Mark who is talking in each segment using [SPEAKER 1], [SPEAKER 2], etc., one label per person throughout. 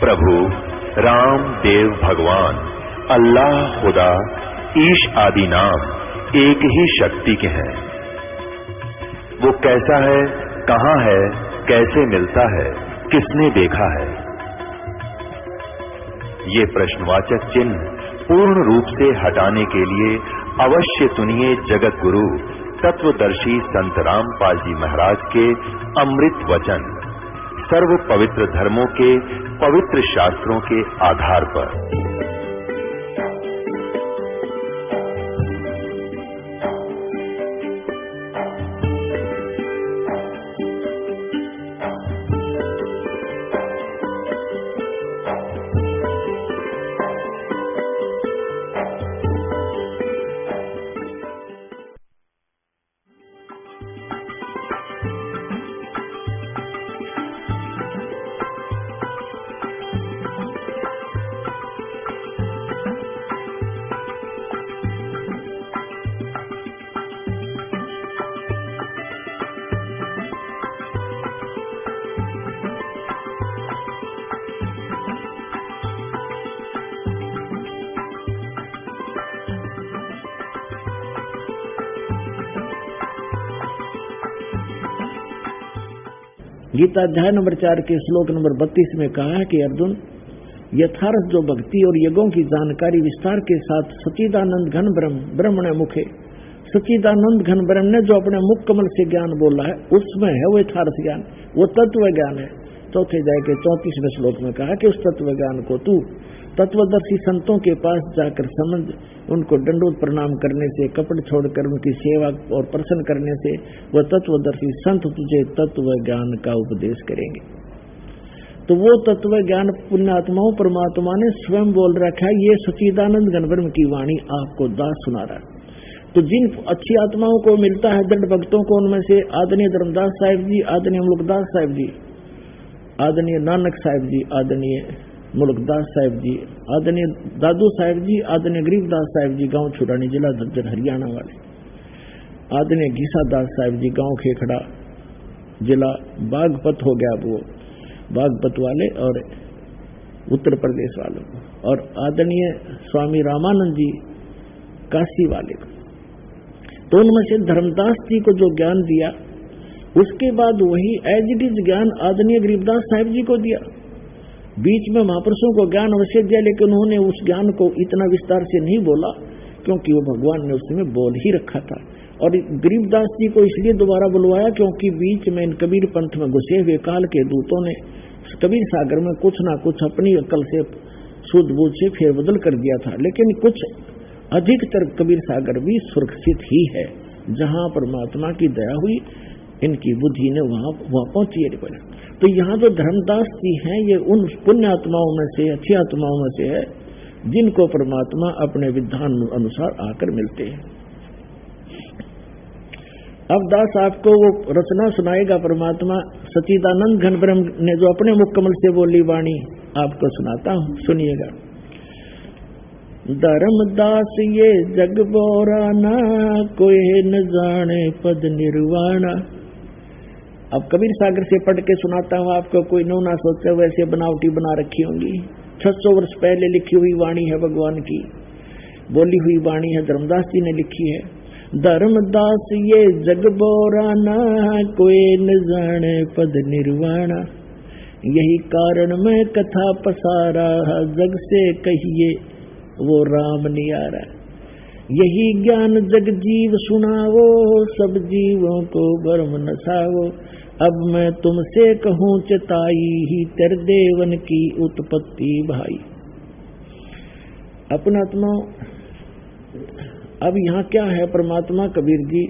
[SPEAKER 1] प्रभु राम देव भगवान अल्लाह खुदा ईश आदि नाम एक ही शक्ति के हैं। वो कैसा है, कहां है, कैसे मिलता है, किसने देखा है? ये प्रश्नवाचक चिन्ह पूर्ण रूप से हटाने के लिए अवश्य सुनिए जगत गुरु तत्वदर्शी संत रामपाल जी महाराज के अमृत वचन सर्व पवित्र धर्मों के पवित्र शास्त्रों के आधार पर।
[SPEAKER 2] गीता अध्याय नंबर 4 के श्लोक नंबर 32 में कहा है कि अर्जुन, यथार्थ जो भक्ति और यज्ञों की जानकारी विस्तार के साथ सच्चिदानंद घन ब्रह्म ने मुखे, सच्चिदानंद घन ब्रह्म ने जो अपने मुख कमल से ज्ञान बोला है उसमें है वो यथार्थ ज्ञान, वो तत्व ज्ञान है। चौथे अध्याय के 34वें श्लोक में कहा कि उस तत्व ज्ञान को तू तत्वदर्शी संतों के पास जाकर समझ, उनको दंडोत प्रणाम करने से, कपट छोड़कर उनकी सेवा और प्रसन्न करने से वह तत्वदर्शी संत तुझे तत्व ज्ञान का उपदेश करेंगे। तो वो तत्व ज्ञान पुण्यात्माओं परमात्मा ने स्वयं बोल रखा है। ये सच्चिदानंद घन ब्रह्म की वाणी आपको दास सुना रहा है। तो जिन अच्छी आत्माओं को मिलता है, दृढ़ भक्तों को, उनमें से आदरणीय धर्मदास साहिब जी, आदरणीय मुल्कदास साहिब जी, आदरणीय नानक साहिब जी, आदरणीय मुल्कदास साहिब जी, आदरणीय दादू साहिब जी, आदरणीय गरीबदास साहिब जी, गांव छुड़ानी, जिला झज्जर हरियाणा वाले, आदरणीय घीसादास साहिब जी, गांव खेखड़ा, जिला बागपत हो गया वो बागपत वाले और उत्तर प्रदेश वालों को, और आदरणीय स्वामी रामानंद जी काशी वाले को। तो उनमें से धर्मदास जी को जो ज्ञान दिया, उसके बाद वही एज इट इज ज्ञान आदरणीय गरीबदास साहिब जी को दिया। बीच में महापुरुषों को ज्ञान अवश्य दिया, लेकिन उन्होंने उस ज्ञान को इतना विस्तार से नहीं बोला, क्योंकि वो भगवान ने उसमें बोल ही रखा था। और गरीबदास जी को इसलिए दोबारा बुलवाया क्योंकि बीच में इन कबीर पंथ में घुसे हुए काल के दूतों ने कबीर सागर में कुछ ना कुछ अपनी अकल से सूझ बूझ से फेरबदल कर दिया था, लेकिन कुछ अधिकतर कबीर सागर भी सुरक्षित ही है। जहां परमात्मा की दया हुई, इनकी बुद्धि ने वहां पहुंची है। तो यहाँ जो धर्मदास जी हैं, ये उन पुण्य आत्माओं में से, अच्छी आत्माओं में से है, जिनको परमात्मा अपने विधान अनुसार आकर मिलते हैं। अब दास आपको वो रचना सुनाएगा परमात्मा सच्चिदानंद घन ब्रह्म ने जो अपने मुख कमल से बोली वाणी आपको सुनाता हूँ, सुनिएगा। धर्मदास ये जग बोराना, कोई न जाने पद निर्वाणा। अब कबीर सागर से पढ़ के सुनाता हूँ आपको, कोई नो ना सोचे वैसे बनावटी बना रखी होंगी। 600 वर्ष पहले लिखी हुई वाणी है भगवान की, बोली हुई वाणी है, धर्मदास जी ने लिखी है। धर्मदास ये जग बोराना, कोई न जाने पद निर्वाणा। यही कारण मैं कथा पसारा, जग से कहिए वो राम नियारा। यही ज्ञान जग जीव सुनावो, सब जीवों को भरम नसावो। अब मैं तुमसे कहूँ चिताई, ही तेरे देवन की उत्पत्ति भाई। अपना आत्मा, अब यहाँ क्या है, परमात्मा कबीर जी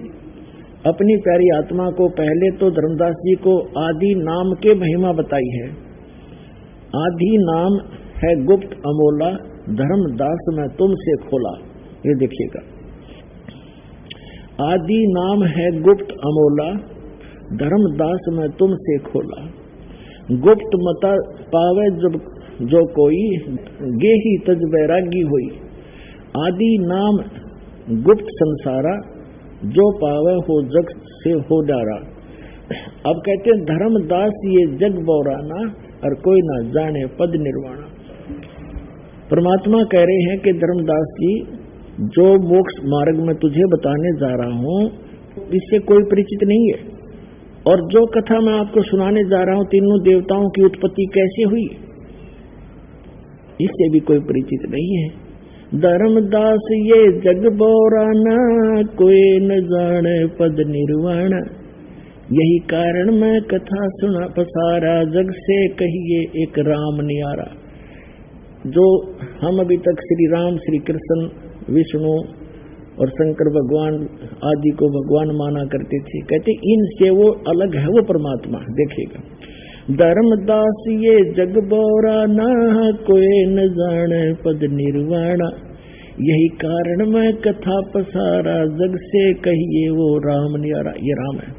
[SPEAKER 2] अपनी प्यारी आत्मा को पहले तो धर्मदास जी को आदि नाम के महिमा बताई है। आदि नाम है गुप्त अमोला, धर्मदास मैं तुमसे खोला। ये देखिएगा, आदि नाम है गुप्त अमोला, धर्मदास मैं तुमसे खोला। गुप्त मता पावे जब जो कोई, गेही तज बैरागी होई। आदि नाम गुप्त संसारा, जो पावे हो जग से हो डारा। अब कहते हैं धर्मदास ये जग बौराना, और कोई ना जाने पद निर्वाण। परमात्मा कह रहे हैं कि धर्मदास जी, जो मोक्ष मार्ग में तुझे बताने जा रहा हूं इससे कोई परिचित नहीं है, और जो कथा मैं आपको सुनाने जा रहा हूं तीनों देवताओं की उत्पत्ति कैसे हुई इससे भी कोई परिचित नहीं है। धर्मदास ये जग बोराना, कोई न जाने पद निर्वाण। यही कारण मैं कथा सुना पसारा, जग से कहिए एक राम नियारा। जो हम अभी तक श्री राम, श्री कृष्ण, विष्णु और शंकर भगवान आदि को भगवान माना करते थे, कहते इनसे वो अलग है, वो परमात्मा। देखिएगा, धर्मदास ये जग बोरा ना, कोई न जाने पद निर्वाणा। यही कारण मैं कथा पसारा, जग से कहिए वो राम नियारा। ये राम है।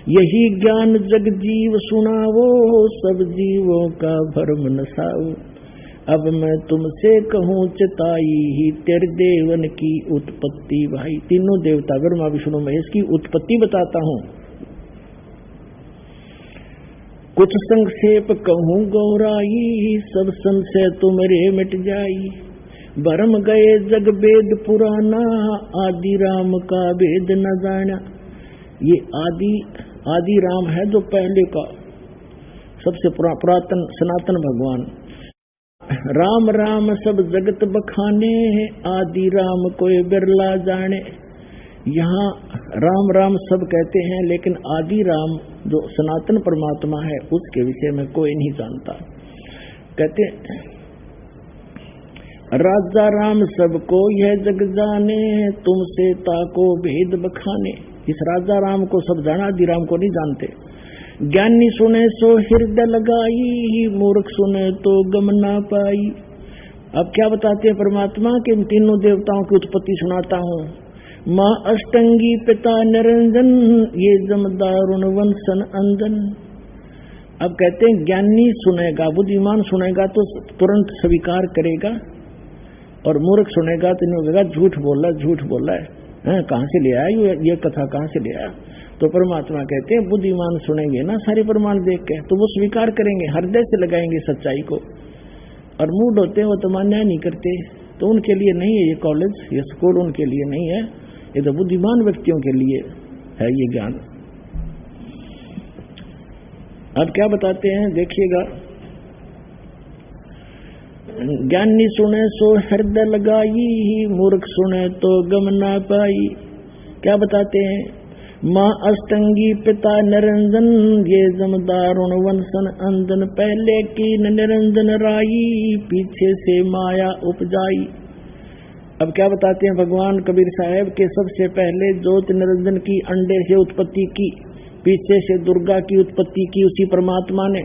[SPEAKER 2] यही ज्ञान जग जीव सुनावो, सब जीवों का भरम नसाओ। अब मैं तुमसे कहूँ चिताई ही, तेरे देवन की उत्पत्ति भाई। तीनों देवता ब्रह्मा विष्णु महेश की उत्पत्ति बताता हूँ। कुछ संक्षेप कहूँ गौराई, सब संशय तुमरे मिट जाई। भरम गए जग वेद पुराना, आदि राम का वेद न जाना। ये आदि राम है जो पहले का सबसे पुरातन सनातन भगवान। राम राम सब जगत बखाने, आदि राम कोई बिरला जाने। यहाँ राम राम सब कहते हैं, लेकिन आदि राम जो सनातन परमात्मा है उसके विषय में कोई नहीं जानता। कहते राजा राम सबको यह जग जाने, तुमसे ताको भेद बखाने। इस राजा राम को सब जाना, आदि राम को नहीं जानते। ज्ञानी सुने सो हृदय लगाई, मूर्ख सुने तो गम ना पाई। अब क्या बताते हैं परमात्मा कि इन तीनों देवताओं की उत्पत्ति सुनाता हूँ। माँ अष्टंगी पिता निरंजन, ये जमदारुण वंशन अंजन। अब कहते हैं ज्ञानी सुनेगा, बुद्धिमान सुनेगा तो तुरंत स्वीकार करेगा, और मूर्ख सुनेगा तो नहीं होगा, झूठ बोला है, कहाँ से ले आया ये कथा, कहाँ से ले आया। तो परमात्मा कहते हैं बुद्धिमान सुनेंगे ना सारे प्रमाण देख के, तो वो स्वीकार करेंगे, हृदय से लगाएंगे सच्चाई को। और मूड होते हैं वो तो मान्य नहीं करते, तो उनके लिए नहीं है ये कॉलेज, ये स्कूल उनके लिए नहीं है, ये तो बुद्धिमान व्यक्तियों के लिए है ये ज्ञान। अब क्या बताते हैं देखिएगा, ज्ञानी सुने सो हृदय लगाई, मूर्ख सुने तो गम ना पाई। क्या बताते हैं, माँ अष्टंगी पिता निरंजन, ये जमदारुण वंशन अंजन। पहले की निरंजन राई, पीछे से माया उपजाई। अब क्या बताते हैं भगवान कबीर साहब के सबसे पहले ज्योत निरंजन की अंडे से उत्पत्ति की, पीछे से दुर्गा की उत्पत्ति की उसी परमात्मा ने।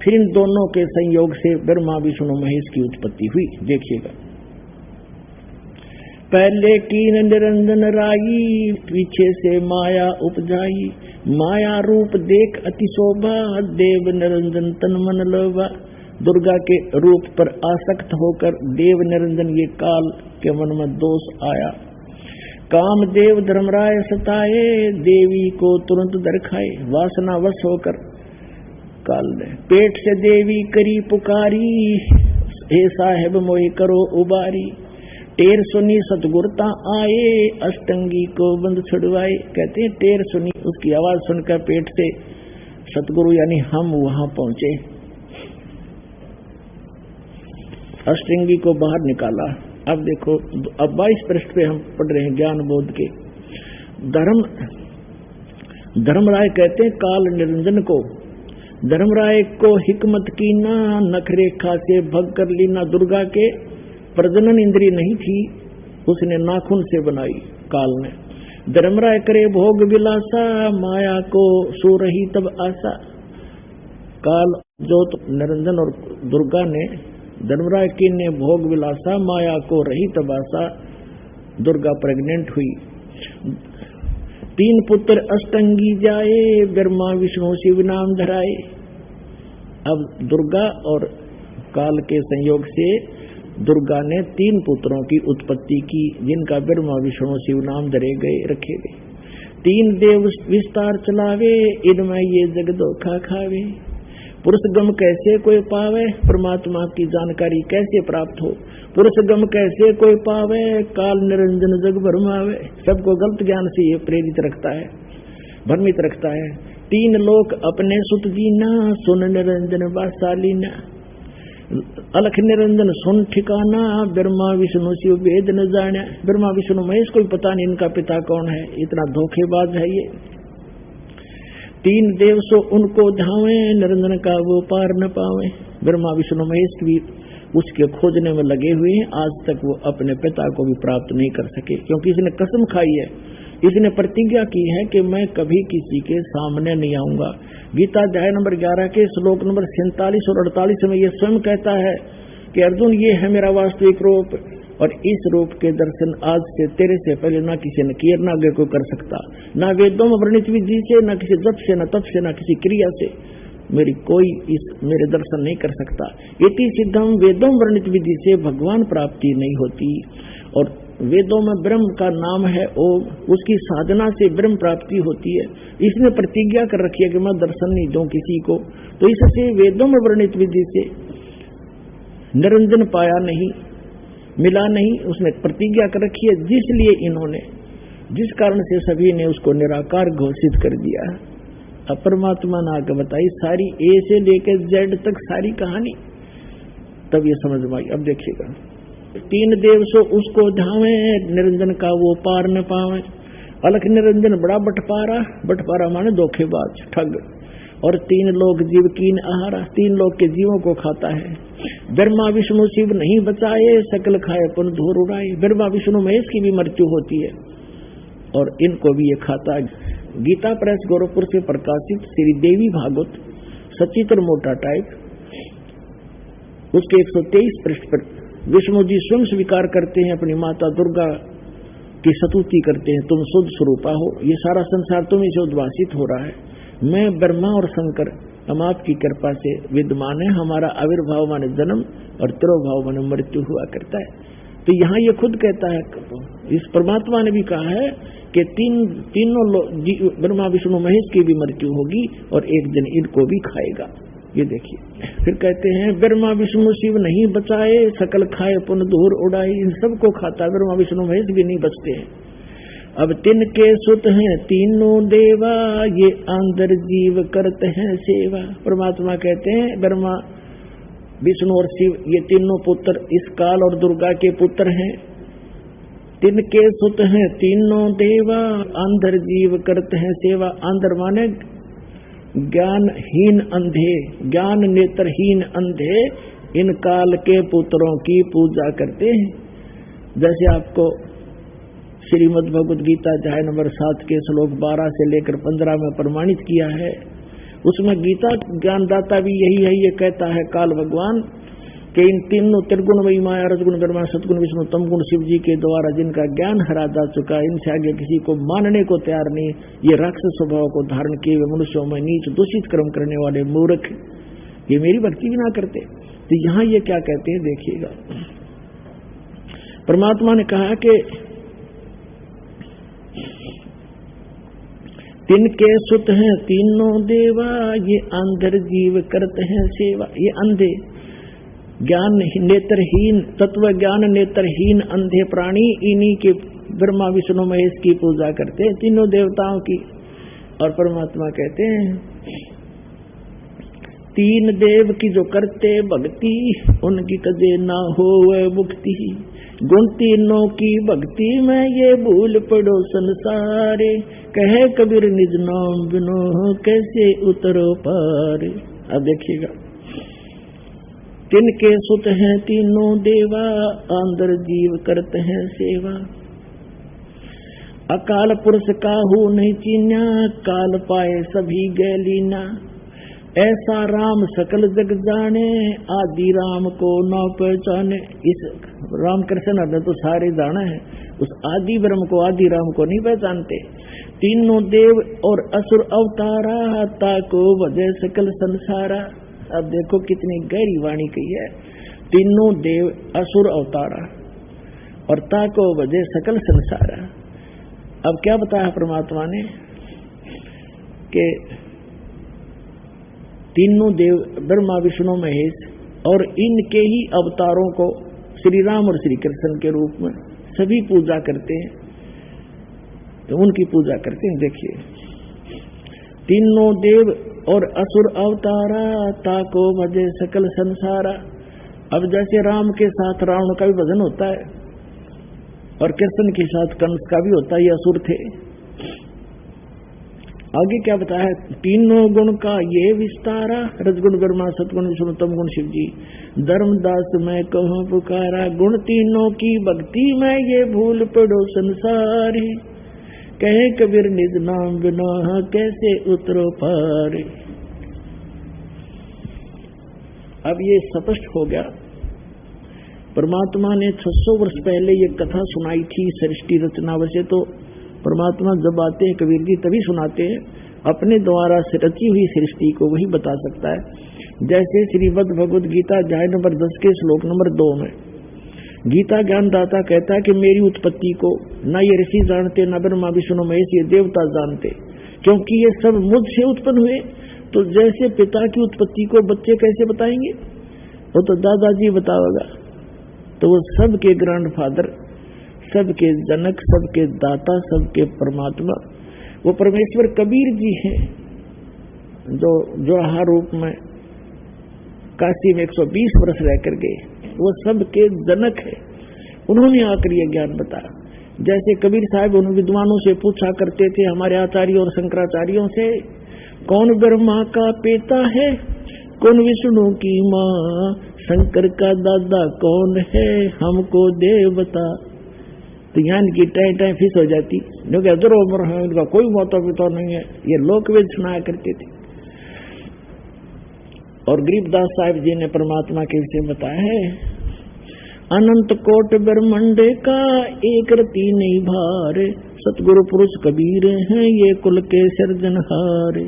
[SPEAKER 2] फिर इन दोनों के संयोग से ब्रह्मा विष्णु महेश की उत्पत्ति हुई। देखिएगा, पहले की निरंजन राई, पीछे से माया उपजाई। माया रूप देख अति शोभा, देव निरंजन तन मन लोभा। दुर्गा के रूप पर आसक्त होकर देव निरंजन ये काल के मन में दोष आया। कामदेव धर्मराय सताए, देवी को तुरंत दरखाए। वासना वश होकर काल ने पेट से देवी करी पुकारी, हे साहेब मोहि करो उबारी। टेर सुनी सतगुरता आए, अष्टंगी को बंद छुड़वाए। कहते हैं टेर सुनी, उसकी आवाज सुनकर पेट से सतगुरु यानी हम वहां पहुंचे, अष्टंगी को बाहर निकाला। अब देखो, अब 22 पृष्ठ पे हम पढ़ रहे हैं ज्ञान बोध के। धर्मराय कहते हैं काल निरंजन को, धर्मराय को हिकमत की ना, नखरेखा से भग कर ली ना। दुर्गा के प्रजनन इंद्री नहीं थी, उसने नाखून से बनाई काल ने। धर्मराय करे भोग विलासा, माया को सो रही तब आशा। काल ज्योत निरंजन और दुर्गा ने, धर्मराय की ने भोग विलासा, माया को रही तब आशा। दुर्गा प्रेग्नेंट हुई। 3 पुत्र अष्टंगी जाए, ब्रह्मा विष्णु शिव नाम धराए। अब दुर्गा और काल के संयोग से दुर्गा ने 3 पुत्रों की उत्पत्ति की, जिनका ब्रह्मा विष्णु शिव नाम धरे गए रखे गए। 3 देव विस्तार चलावे, इनमें ये जग धोखा खावे। पुरुष गम कैसे कोई पावे, परमात्मा की जानकारी कैसे प्राप्त हो। पुरुष गम कैसे कोई पावे, काल निरंजन जग भरमावे। सबको गलत ज्ञान से ये प्रेरित रखता है, भ्रमित रखता है। तीन लोक अपने सुत जीना, सुन निरंजन बासालीना। अलख निरंजन सुन ठिकाना, ब्रह्मा विष्णु शिव वेद न जाना। ब्रह्मा विष्णु महेश को पता नहीं इनका पिता कौन है, इतना धोखेबाज है ये। तीन देव सो उनको धावे, निरंजन का वो पार न पावे। ब्रह्मा विष्णु महेश भी उसके खोजने में लगे हुए हैं, आज तक वो अपने पिता को भी प्राप्त नहीं कर सके, क्योंकि इसने कसम खाई है, इसने प्रतिज्ञा की है कि मैं कभी किसी के सामने नहीं आऊंगा। गीता अध्याय नंबर 11 के श्लोक नंबर 47 और 48 में ये स्वयं कहता है कि अर्जुन ये है मेरा वास्तविक रूप, और इस रूप के दर्शन आज से तेरे से पहले ना किसी ने किया, ना आगे कोई कर सकता। ना वेदों में वर्णित विधि से, ना किसी जप से, ना तप से, ना किसी क्रिया से मेरी कोई इस मेरे दर्शन नहीं कर सकता। इति सिद्धम, वेदों वर्णित विधि से भगवान प्राप्ति नहीं होती। और वेदों में ब्रह्म का नाम है ओम, उसकी साधना से ब्रह्म प्राप्ति होती है। इसने प्रतिज्ञा कर रखी है कि मैं दर्शन नहीं दूं किसी को, तो इससे वेदों में वर्णित विधि से निरंजन पाया नहीं, मिला नहीं, उसने प्रतिज्ञा कर रखी है, जिसलिए इन्होंने, जिस कारण से सभी ने उसको निराकार घोषित कर दिया। अब परमात्मा ने आगे बताई सारी ए से लेकर जेड तक सारी कहानी, तब ये समझ में आई। अब देखिएगा, तीन देव सो उसको धावे, निरंजन का वो पार न पावे। अलख निरंजन बड़ा बटपारा, बटपारा माने धोखेबाज, ठग। और तीन लोग जीव कीन आहारा, तीन लोग के जीवों को खाता है। ब्रह्मा विष्णु शिव नहीं बचाए, सकल खाए पुन धूर उड़ाए। ब्रह्मा विष्णु महेश की भी मृत्यु होती है और इनको भी ये खाता है। गीता प्रेस गोरखपुर से प्रकाशित श्री देवी भागवत सचित्र मोटा टाइप, उसके 123 पृष्ठ पर विष्णु जी स्वयं स्वीकार करते हैं, अपनी माता दुर्गा की स्तुति करते हैं, तुम शुद्ध स्वरूपा हो, ये सारा संसार तुम्हीं से उद्भासित हो रहा है। मैं ब्रह्मा और शंकर हम आपकी कृपा से विद्यमान है, हमारा आविर्भाव माने जन्म और तिरोभाव माने मृत्यु हुआ करता है। तो यहाँ ये खुद कहता है, इस परमात्मा ने भी कहा है कि तीनों ब्रह्मा विष्णु महेश की भी मृत्यु होगी और एक दिन इनको भी खाएगा। ये देखिए, फिर कहते हैं ब्रह्मा विष्णु शिव नहीं बचाए, सकल खाए पुन धूर उड़ाए। इन सबको खाता, ब्रह्मा विष्णु महेश भी नहीं बचते हैं। अब तिनके सुत हैं तीनों देवा, ये अंदर जीव करते हैं सेवा। परमात्मा कहते हैं ब्रह्मा विष्णु और शिव ये तीनों पुत्र इस काल और दुर्गा के पुत्र हैं। तिनके सुत हैं तीनों देवा, अंदर जीव करते हैं सेवा। अंदर माने ज्ञानहीन अंधे, ज्ञान नेत्रहीन अंधे इन काल के पुत्रों की पूजा करते हैं। जैसे आपको श्रीमद् भगवद गीता अध्याय नंबर 7 के श्लोक 12 से लेकर 15 में प्रमाणित किया है, उसमें गीता ज्ञानदाता भी यही है। ये कहता है काल भगवान कि इन तीनों त्रिगुणमयी माया, रजगुण ब्रह्मा, सतगुण विष्णु, तमगुण शिव जी के द्वारा जिनका ज्ञान हरा जा चुका है, इनसे आगे किसी को मानने को तैयार नहीं। ये राक्षस स्वभाव को धारण किए हुए मनुष्यों में नीच दूषित कर्म करने वाले मूर्ख, ये मेरी भक्ति भी ना करते। तो यहाँ ये क्या कहते हैं देखिएगा, परमात्मा ने कहा कि तिनके सुत हैं तीनों देवा, ये अंधर जीव करते हैं सेवा। ये अंधे ज्ञान नेत्रहीन, तत्व ज्ञान नेत्रहीन अंधे प्राणी इन्हीं के ब्रह्मा विष्णु महेश की पूजा करते हैं, तीनों देवताओं की। और परमात्मा कहते हैं तीन देव की जो करते भक्ति, उनकी कदे ना हो मुक्ति। गुण तीनों की भक्ति में ये भूल पड़ो संसारे, कहे कबीर निज नाम बिनो कैसे उतरो पार। अब देखिएगा, तिनके सुत हैं तीनों देवा, अंदर जीव करते हैं सेवा। अकाल पुरुष काहू नहीं चीन्या, काल पाए सभी गैलीना। ऐसा राम सकल जग जाने, आदि राम को न पहचाने। इस राम कृष्ण ने तो सारे जाना है, उस आदि ब्रह्म को, आदि राम को नहीं पहचानते। तीनों देव और असुर अवतारा, ताको वजह सकल संसारा। अब देखो कितनी गहरी वाणी कही है, तीनों देव असुर अवतारा और ताको वजह सकल संसारा। अब क्या बताया परमात्मा ने कि तीनों देव ब्रह्मा विष्णु महेश और इनके ही अवतारों को श्री राम और श्री कृष्ण के रूप में सभी पूजा करते हैं, तो उनकी पूजा करते हैं। देखिए, तीनों देव और असुर अवतारा ताको भजे सकल संसारा। अब जैसे राम के साथ रावण का भी भजन होता है और कृष्ण के साथ कंस का भी होता है, ये असुर थे। आगे क्या बताया, तीनों गुण का ये विस्तारा, रजगुण ब्रह्मा सतगुण विष्णु तम गुण शिव जी। धर्मदास मैं कहूँ पुकारा, गुण तीनों की भक्ति में ये भूल पड़ो संसार। कहे कबीर निज नाम बिना कैसे उतरो पार। अब ये स्पष्ट हो गया, परमात्मा ने 600 वर्ष पहले ये कथा सुनाई थी सृष्टि रचना। वैसे तो परमात्मा जब आते हैं कबीर जी तभी सुनाते हैं, अपने द्वारा रची हुई सृष्टि को वही बता सकता है। जैसे श्रीमद् भगवद गीता अध्याय नंबर 10 के श्लोक नंबर 2 में गीता ज्ञानदाता कहता है कि मेरी उत्पत्ति को न ये ऋषि जानते, न ब्रह्मा विष्णु महेश ये देवता जानते, क्योंकि ये सब मुझसे उत्पन्न हुए। तो जैसे पिता की उत्पत्ति को बच्चे कैसे बताएंगे, वो तो दादाजी बतावेगा। तो वो सबके ग्रैंडफादर, सबके जनक, सबके दाता, सबके परमात्मा वो परमेश्वर कबीर जी हैं, जो जोहार रूप में काशी में 120 वर्ष रह कर गए, वो सबके जनक है। उन्होंने आकर ये ज्ञान बताया। जैसे कबीर साहब उन विद्वानों से पूछा करते थे, हमारे आचार्यों और शंकराचार्यों से, कौन ब्रह्मा का पिता है, कौन विष्णु की माँ, शंकर का दादा कौन है, हमको दे बता। तो यहाँ इनकी टाइम फिस हो जाती, जो कि अदर उम्र है, इनका कोई माता पिता नहीं है, ये लोकवेद सुनाया करते थे। और गरीबदास साहिब जी ने परमात्मा के विषय बताया है, अनंत कोट ब्रह्मंड का एक रति नहीं भार, सतगुरु पुरुष कबीर हैं ये कुल के सिरजनहार।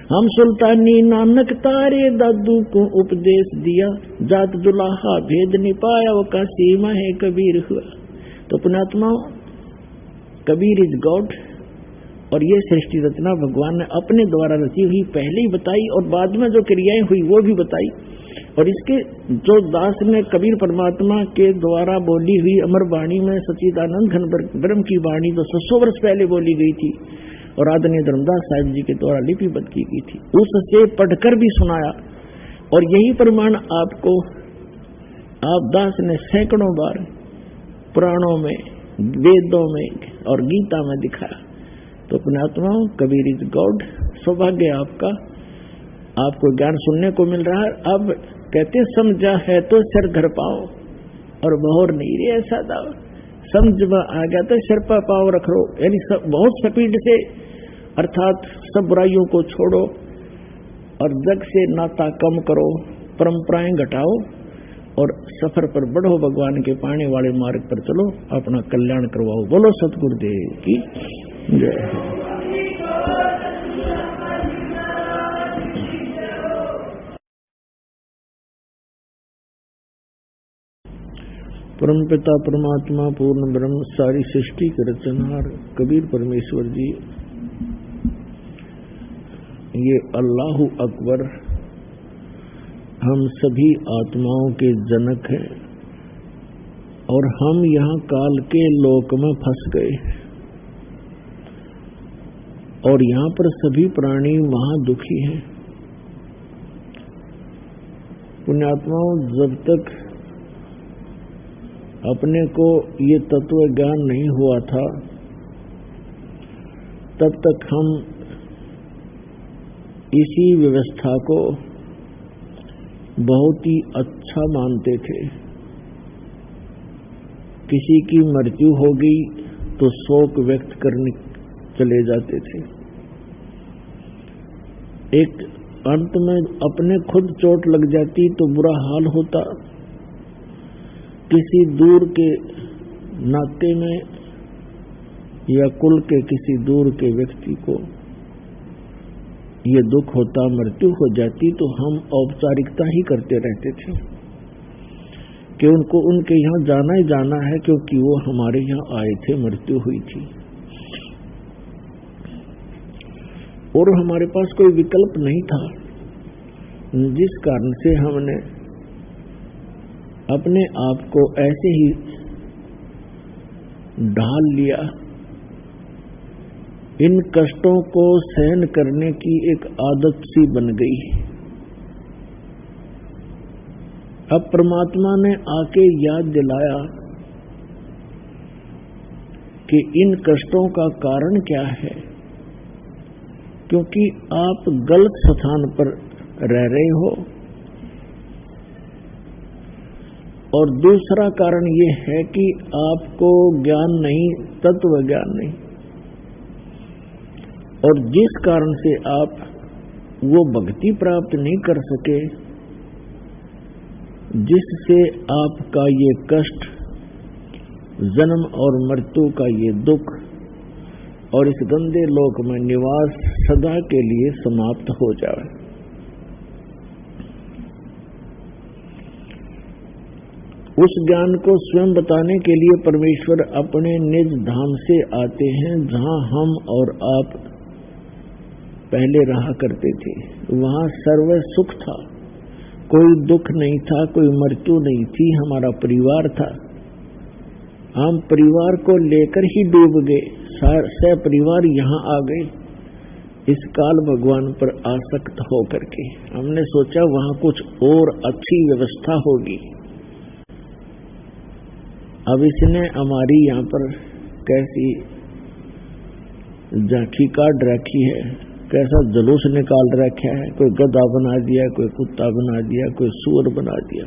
[SPEAKER 2] हम सुल्तानी नानक तारे दादू को उपदेश दिया, जात दुलाहा भेद नहीं पाया, वो का सीमा है कबीर हुआ। तो पुण्यात्मा, कबीर इज गॉड। और ये सृष्टि रचना भगवान ने अपने द्वारा रची हुई पहले ही बताई, और बाद में जो क्रियाएं हुई वो भी बताई। और इसके जो दास ने कबीर परमात्मा के द्वारा बोली हुई अमर वाणी में सच्चिदानंद घन ब्रह्म की वाणी जो 600 वर्ष पहले बोली गई थी और आदरणीय धर्मदास साहिब जी के द्वारा लिपिबद्ध की गई थी, उससे पढ़कर भी सुनाया। और यही प्रमाण आपको आप दास ने सैकड़ों बार पुराणों में, वेदों में और गीता में दिखाया। तो पुण्यात्माओं, कबीर इज गॉड। सौभाग्य आपका, आपको ज्ञान सुनने को मिल रहा है। अब कहते समझा है तो सिर धर पाओ, और बहोर नहीं रे ऐसा दाव। समझ में आ गया तो सिर पर पाव रख लो, यानी बहुत स्पीड से, अर्थात सब बुराइयों को छोड़ो और जग से नाता कम करो, परंपराएं घटाओ और सफर पर बढ़ो, भगवान के पाने वाले मार्ग पर चलो, अपना कल्याण करवाओ। बोलो सतगुरुदेव की जय। परमपिता परमात्मा पूर्ण ब्रह्म सारी सृष्टि के रचनहार कबीर परमेश्वर जी, ये अल्लाहु अकबर हम सभी आत्माओं के जनक हैं, और हम यहाँ काल के लोक में फंस गए, और यहाँ पर सभी प्राणी महादुखी हैं। पुण्यात्माओं, जब तक अपने को ये तत्व ज्ञान नहीं हुआ था, तब तक हम इसी व्यवस्था को बहुत ही अच्छा मानते थे। किसी की मृत्यु हो गई तो शोक व्यक्त करने चले जाते थे। एक अंत में अपने खुद चोट लग जाती तो बुरा हाल होता, किसी दूर के नाते में या कुल के किसी दूर के व्यक्ति को ये दुख होता, मृत्यु हो जाती, तो हम औपचारिकता ही करते रहते थे कि उनको उनके यहाँ जाना ही जाना है, क्योंकि वो हमारे यहाँ आए थे, मृत्यु हुई थी, और हमारे पास कोई विकल्प नहीं था। जिस कारण से हमने अपने आप को ऐसे ही ढाल लिया, इन कष्टों को सहन करने की एक आदत सी बन गई। अब परमात्मा ने आके याद दिलाया कि इन कष्टों का कारण क्या है, क्योंकि आप गलत स्थान पर रह रहे हो। और दूसरा कारण ये है कि आपको ज्ञान नहीं, तत्व ज्ञान नहीं, और जिस कारण से आप वो भक्ति प्राप्त नहीं कर सके, जिससे आपका ये कष्ट, जन्म और मृत्यु का ये दुख और इस गंदे लोक में निवास सदा के लिए समाप्त हो जाए। उस ज्ञान को स्वयं बताने के लिए परमेश्वर अपने निज धाम से आते हैं, जहां हम और आप पहले रहा करते थे। वहां सर्व सुख था, कोई दुख नहीं था, कोई मृत्यु नहीं थी, हमारा परिवार था। हम परिवार को लेकर ही डूब गए, सह परिवार यहाँ आ गए इस काल भगवान पर आसक्त होकर के। हमने सोचा वहां कुछ और अच्छी व्यवस्था होगी। अब इसने हमारी यहाँ पर कैसी झांकी काट रखी है, कैसा जुलूस निकाल रखा है। कोई गधा बना दिया, कोई कुत्ता बना दिया, कोई सूअर बना दिया।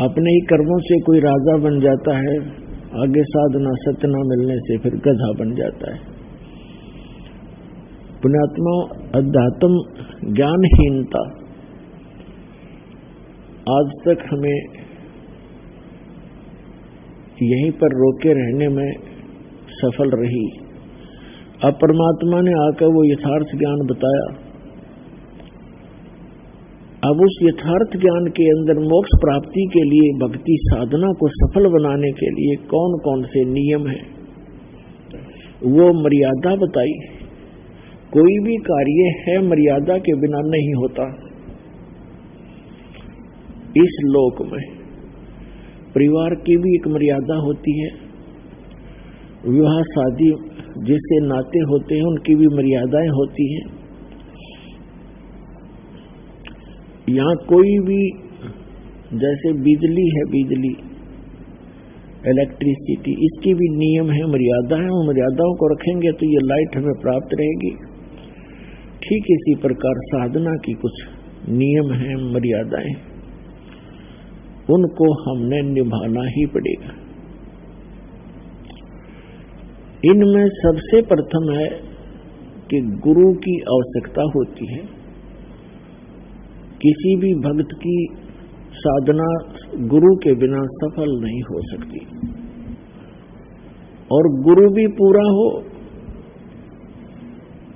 [SPEAKER 2] अपने ही कर्मों से कोई राजा बन जाता है, आगे साधना सत्य न मिलने से फिर गधा बन जाता है। पुण्यात्मा, अध्यात्म ज्ञानहीनता आज तक हमें यहीं पर रोके रहने में सफल रही। अब परमात्मा ने आकर वो यथार्थ ज्ञान बताया। अब उस यथार्थ ज्ञान के अंदर मोक्ष प्राप्ति के लिए, भक्ति साधना को सफल बनाने के लिए कौन कौन से नियम हैं, वो मर्यादा बताई। कोई भी कार्य है मर्यादा के बिना नहीं होता। इस लोक में परिवार की भी एक मर्यादा होती है, विवाह शादी जिससे नाते होते हैं उनकी भी मर्यादाएं होती हैं। यहाँ कोई भी, जैसे बिजली है, बिजली इलेक्ट्रिसिटी, इसकी भी नियम है, मर्यादा है। उन मर्यादाओं को रखेंगे तो ये लाइट हमें प्राप्त रहेगी। ठीक इसी प्रकार साधना की कुछ नियम हैं, मर्यादाएं, उनको हमने निभाना ही पड़ेगा। इनमें सबसे प्रथम है कि गुरु की आवश्यकता होती है। किसी भी भक्त की साधना गुरु के बिना सफल नहीं हो सकती। और गुरु भी पूरा हो,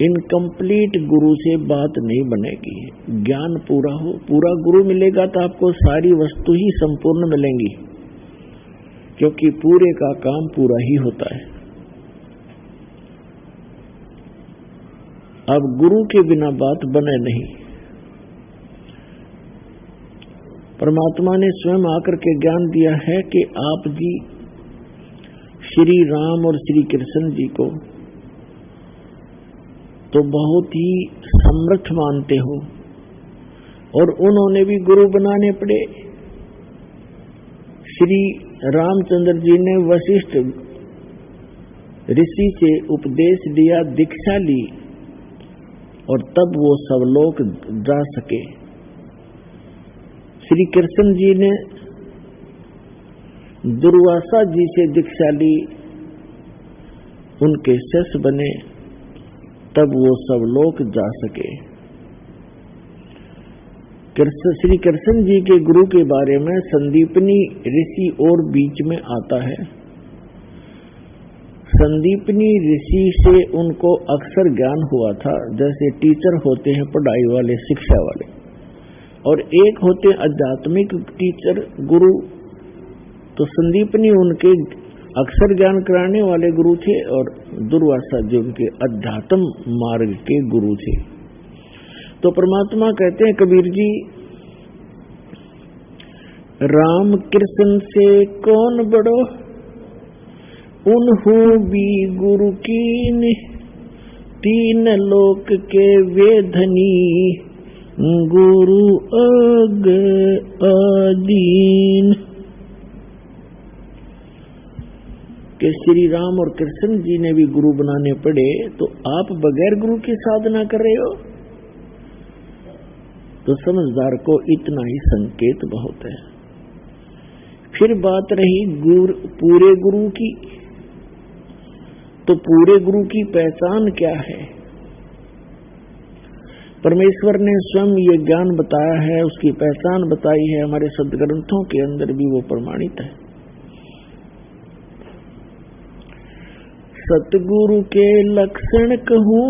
[SPEAKER 2] इनकम्प्लीट गुरु से बात नहीं बनेगी। ज्ञान पूरा हो, पूरा गुरु मिलेगा तो आपको सारी वस्तु ही संपूर्ण मिलेंगी, क्योंकि पूरे का काम पूरा ही होता है। अब गुरु के बिना बात बने नहीं। परमात्मा ने स्वयं आकर के ज्ञान दिया है कि आप जी श्री राम और श्री कृष्ण जी को तो बहुत ही समर्थ मानते हो, और उन्होंने भी गुरु बनाने पड़े। श्री रामचंद्र जी ने वशिष्ठ ऋषि से उपदेश लिया, दीक्षा ली, और तब वो सब लोग जा सके। श्री कृष्ण जी ने दुर्वासा जी से दीक्षा ली, उनके शिष्य बने, तब वो सब लोग जा सके। श्री कृष्ण जी के गुरु के बारे में संदीपनी ऋषि और बीच में आता है। संदीपनी ऋषि से उनको अक्सर ज्ञान हुआ था, जैसे टीचर होते हैं पढ़ाई वाले, शिक्षा वाले, और एक होते आध्यात्मिक टीचर, गुरु। तो संदीपनी उनके अक्सर ज्ञान कराने वाले गुरु थे, और दुर्वासा जी उनके अध्यात्म मार्ग के गुरु थे। तो परमात्मा कहते हैं कबीर जी, राम कृष्ण से कौन बड़ो, उन्हू भी गुरु कीन, तीन लोक के वेधनी, गुरु अग अदीन। कि श्री राम और कृष्ण जी ने भी गुरु बनाने पड़े, तो आप बगैर गुरु की साधना कर रहे हो, तो समझदार को इतना ही संकेत बहुत है। फिर बात रही पूरे गुरु की, तो पूरे गुरु की पहचान क्या है? परमेश्वर ने स्वयं ये ज्ञान बताया है, उसकी पहचान बताई है, हमारे सदग्रंथों के अंदर भी वो प्रमाणित है। सतगुरु के लक्षण कहूं,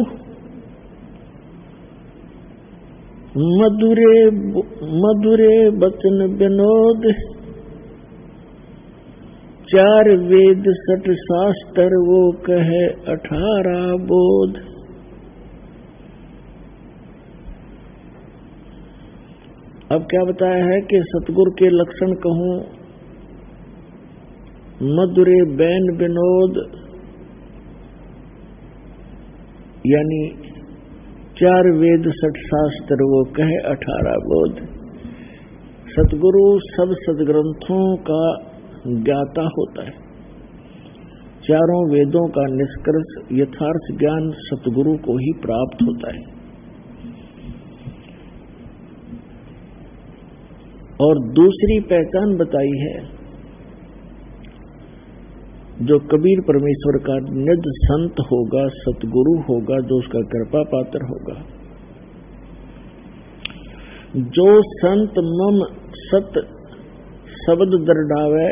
[SPEAKER 2] मधुरे मधुरे बचन विनोद, चार वेद सठ शास्त्र वो कहे 18 बोध। अब क्या बताया है कि सतगुरु के लक्षण कहूं, मधुरे बैन विनोद, यानी 4 वेद 60 शास्त्र वो कहे 18 बोध। सतगुरु सब सदग्रंथों का ज्ञाता होता है। चारों वेदों का निष्कर्ष यथार्थ ज्ञान सतगुरु को ही प्राप्त होता है। और दूसरी पहचान बताई है, जो कबीर परमेश्वर का निज संत होगा, सतगुरु होगा, जो उसका कृपा पात्र होगा, जो संत मम सत शब्द दरडावे,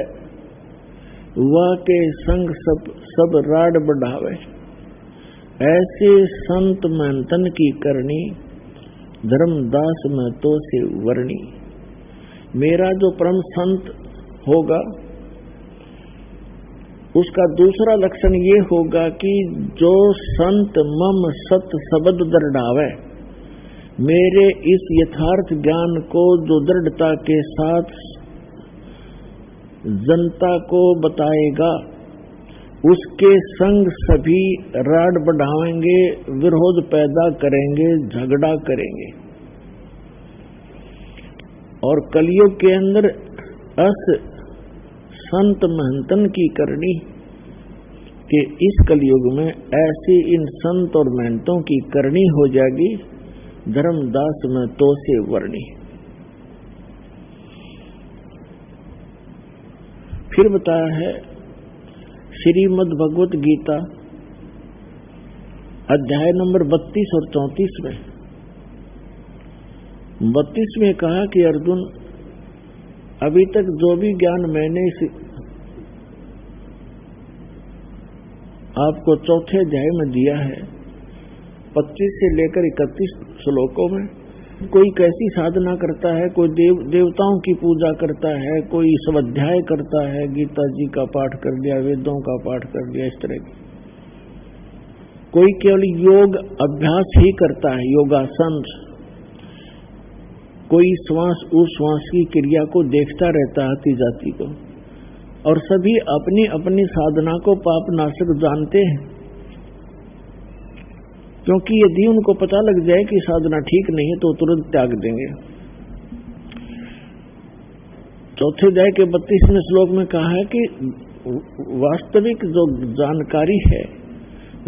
[SPEAKER 2] वह के संग सब राड बढ़ावे। ऐसे संत महंतन की करनी, धर्मदास में तो से वर्णी। मेरा जो परम संत होगा, उसका दूसरा लक्षण ये होगा कि जो संत मम सत शब्द दृढ़ावे, मेरे इस यथार्थ ज्ञान को जो दृढ़ता के साथ जनता को बताएगा, उसके संग सभी राड बढ़ाएंगे, विरोध पैदा करेंगे, झगड़ा करेंगे। और कलयुग के अंदर अस संत महंतन की करनी, कि इस कलयुग में ऐसी इन संत और महंतों की करनी हो जाएगी, धर्मदास में तो से वर्णी। फिर बताया है श्रीमद् भगवत गीता अध्याय नंबर 32 और 34 में। 32 में कहा कि अर्जुन, अभी तक जो भी ज्ञान मैंने आपको चौथे अध्याय में दिया है, 25 से लेकर 31 श्लोकों में, कोई कैसी साधना करता है, कोई देवताओं की पूजा करता है, कोई स्वाध्याय करता है, गीता जी का पाठ कर लिया, वेदों का पाठ कर लिया, इस तरह की। कोई केवल योग अभ्यास ही करता है, योगासन। कोई श्वास उश्वास की क्रिया को देखता रहता है, आती जाती को। और सभी अपनी अपनी साधना को पाप नाशक जानते हैं, क्योंकि यदि उनको पता लग जाए कि साधना ठीक नहीं है तो तुरंत त्याग देंगे। चौथे अध्याय के 32वें श्लोक में कहा है कि वास्तविक जो जानकारी है,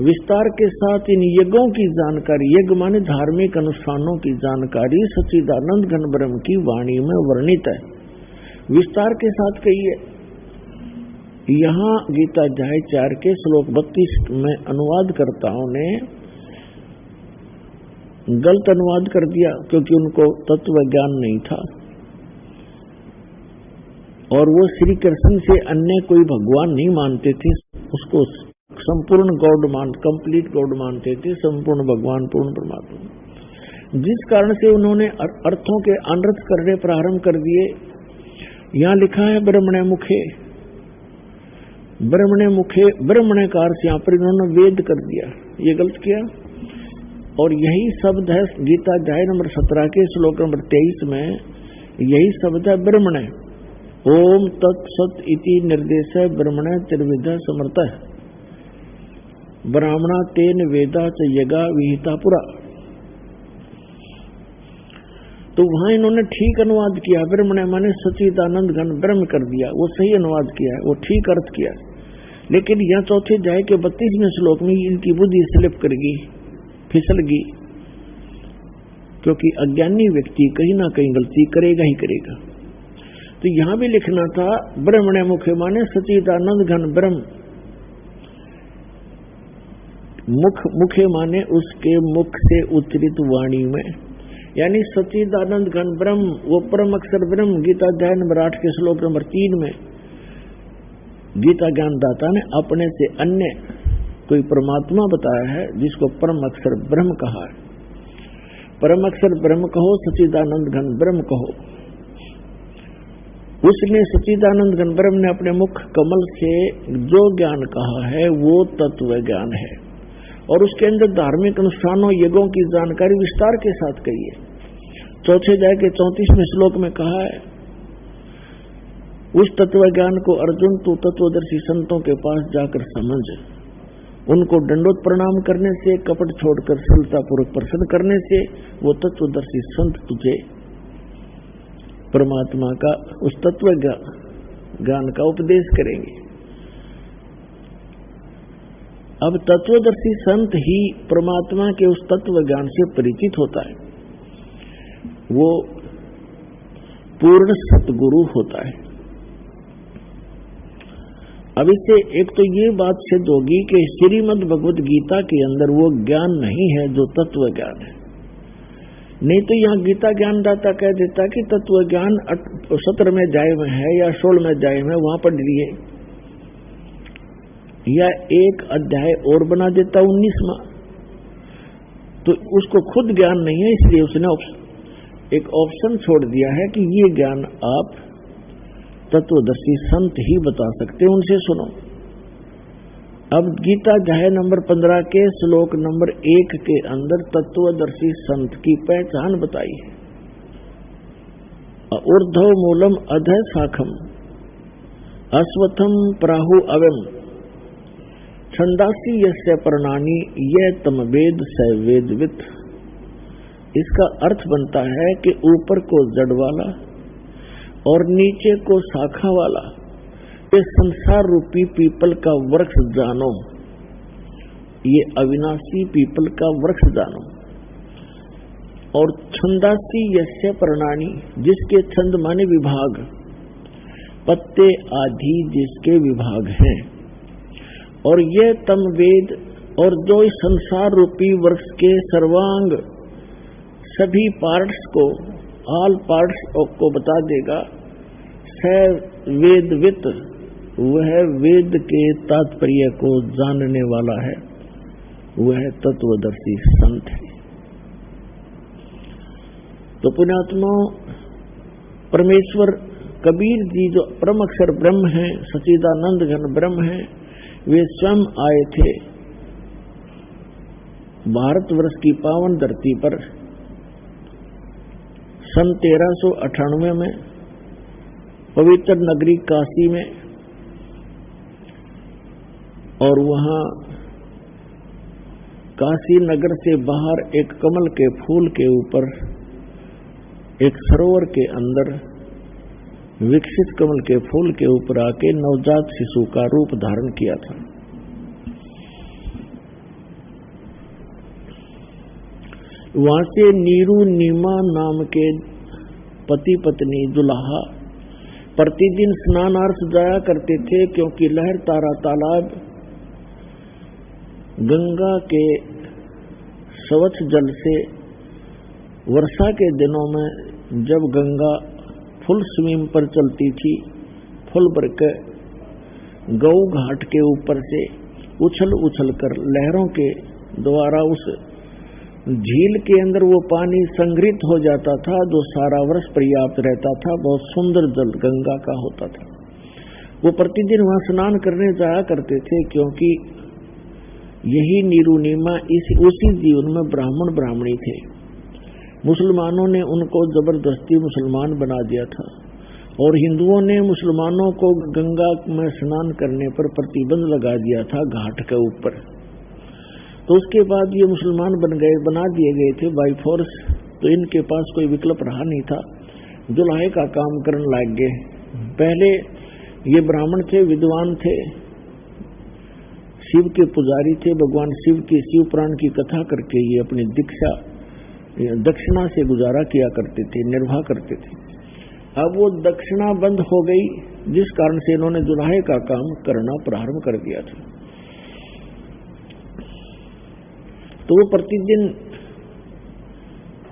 [SPEAKER 2] विस्तार के साथ इन यज्ञों की जानकारी, यज्ञ माने धार्मिक अनुष्ठानों की जानकारी सच्चिदानंद घन ब्रह्म की वाणी में वर्णित है, विस्तार के साथ कही है। यहाँ गीता अध्याय 4 के श्लोक 32 में अनुवादकर्ताओं ने गलत अनुवाद कर दिया, क्योंकि उनको तत्व ज्ञान नहीं था और वो श्री कृष्ण से अन्य कोई भगवान नहीं मानते थे, उसको संपूर्ण गॉड कंप्लीट गॉड मानते थे, संपूर्ण भगवान, पूर्ण परमात्मा। जिस कारण से उन्होंने अर्थों के अनर्थ करने प्रारंभ कर दिए। यहाँ लिखा है ब्रह्मणे मुखे, ब्रह्मणे मुखे, ब्रह्मणे का अर्थ यहाँ पर इन्होंने वेद कर दिया, ये गलत किया। और यही शब्द है गीता अध्याय नंबर 17 के श्लोक नंबर 23 में, यही शब्द है ब्रह्मण। ओम तत्सत इति निर्देश ब्रह्मण त्रिविध समर्थ ब्राह्मणा तेन वेदा च यगा विहिता पुरा। तो वहां इन्होंने ठीक अनुवाद किया, ब्रह्मण माने सच्चिदानंद घन ब्रह्म कर दिया, वो सही अनुवाद किया है, वो ठीक अर्थ किया। लेकिन यह चौथे अध्याय के 32वें श्लोक में इनकी बुद्धि स्लिप कर गई, फिसल गई, क्योंकि अज्ञानी व्यक्ति कहीं ना कहीं गलती करेगा ही करेगा। तो यहां भी लिखना था ब्रह्मण मुखे माने सच्चिदानंद घन ब्रह्म, मुखे माने उसके मुख से उच्चरित वाणी में, यानी सच्चिदानंद घन ब्रह्म, वो परम अक्षर ब्रह्म। गीता अध्याय नंबर 8 के श्लोक नंबर 3 में गीता ज्ञानदाता ने अपने से अन्य कोई परमात्मा बताया है जिसको परम अक्षर ब्रह्म कहा है। परम अक्षर ब्रह्म कहो, सच्चिदानंद घन ब्रह्म कहो। उसने सच्चिदानंद घन ब्रह्म ने अपने मुख कमल से जो ज्ञान कहा है वो तत्व ज्ञान है, और उसके अंदर धार्मिक अनुष्ठानों यज्ञों की जानकारी विस्तार के साथ कही है। चौथे अध्याय के 34वें श्लोक में कहा है, उस तत्व ज्ञान को अर्जुन तू तत्वदर्शी संतों के पास जाकर समझ, उनको दंडोत प्रणाम करने से, कपट छोड़कर सरलता पूर्वक प्रसन्न करने से वो तत्वदर्शी संत तुझे परमात्मा का, उस तत्व ज्ञान का उपदेश करेंगे। अब तत्वदर्शी संत ही परमात्मा के उस तत्व ज्ञान से परिचित होता है, वो पूर्ण सतगुरु होता है। अब इससे एक तो ये बात सिद्ध होगी कि श्रीमद् भगवद गीता के अंदर वो ज्ञान नहीं है जो तत्व ज्ञान है। नहीं तो यहाँ गीता ज्ञानदाता कह देता कि तत्व ज्ञान 17वें अध्याय में है या 16वें अध्याय में, वहां पढ़ लिए, या एक अध्याय और बना देता 19वां। तो उसको खुद ज्ञान नहीं है, इसलिए उसने एक ऑप्शन छोड़ दिया है कि ये ज्ञान आप तत्वदर्शी संत ही बता सकते, उनसे सुनो। अब गीता अध्याय नंबर 15 के श्लोक नंबर 1 के अंदर तत्वदर्शी संत की पहचान बताई है। ऊर्ध्व मूलम अधः शाखम अश्वत्थम प्राहु अवम छंदासी यस्य प्रणानी यह तम वेद स वेदवित। इसका अर्थ बनता है कि ऊपर को जड़ वाला और नीचे को शाखा वाला, ये संसार रूपी पीपल का वृक्ष जानो, ये अविनाशी पीपल का वृक्ष जानो। और छंदासी यस्य प्रणानी, जिसके छंद माने विभाग, पत्ते आदि जिसके विभाग हैं, और ये तम वेद, और जो इस संसार रूपी वृक्ष के सर्वांग सभी पार्ट्स को, ऑल पार्ट्स को बता देगा, स वेदवित, वह वेद के तात्पर्य को जानने वाला है, वह तत्वदर्शी संत है। तो पुण्यात्मा, परमेश्वर कबीर जी जो परम अक्षर ब्रह्म है, सच्चिदानंद घन ब्रह्म है, वे स्वयं आए थे भारतवर्ष की पावन धरती पर सन 1398 में पवित्र नगरी काशी में, और वहां काशी नगर से बाहर एक कमल के फूल के ऊपर एक सरोवर के अंदर विकसित कमल के फूल के ऊपर आके नवजात शिशु का रूप धारण किया था। वहां से नीरू नीमा नाम के पति पत्नी दुल्हा प्रतिदिन स्नानार्थ जाया करते थे, क्योंकि लहर तारा तालाब गंगा के स्वच्छ जल से वर्षा के दिनों में जब गंगा फुल स्विंग पर चलती थी, फुल भर के गौ घाट के ऊपर से उछल उछल कर लहरों के द्वारा उस झील के अंदर वो पानी संग्रहित हो जाता था, जो सारा वर्ष पर्याप्त रहता था। बहुत सुंदर जल गंगा का होता था। वो प्रतिदिन वहां स्नान करने जाया करते थे, क्योंकि यही नीरुनीमा उसी जीवन में ब्राह्मण ब्राह्मणी थे। मुसलमानों ने उनको जबरदस्ती मुसलमान बना दिया था और हिंदुओं ने मुसलमानों को गंगा में स्नान करने पर प्रतिबंध लगा दिया था घाट के ऊपर। तो उसके बाद ये मुसलमान बना दिए गए थे बाई फोर्स। तो इनके पास कोई विकल्प रहा नहीं था, जुल्हे का काम करने लग गए। पहले ये ब्राह्मण थे, विद्वान थे, शिव के पुजारी थे, भगवान शिव की शिव पुराण की कथा करके ये अपनी दक्षिणा से गुजारा किया करते थे, निर्वाह करते थे। अब वो दक्षिणा बंद हो गई, जिस कारण से इन्होंने जुल्हे का काम करना प्रारंभ कर दिया था। तो वो प्रतिदिन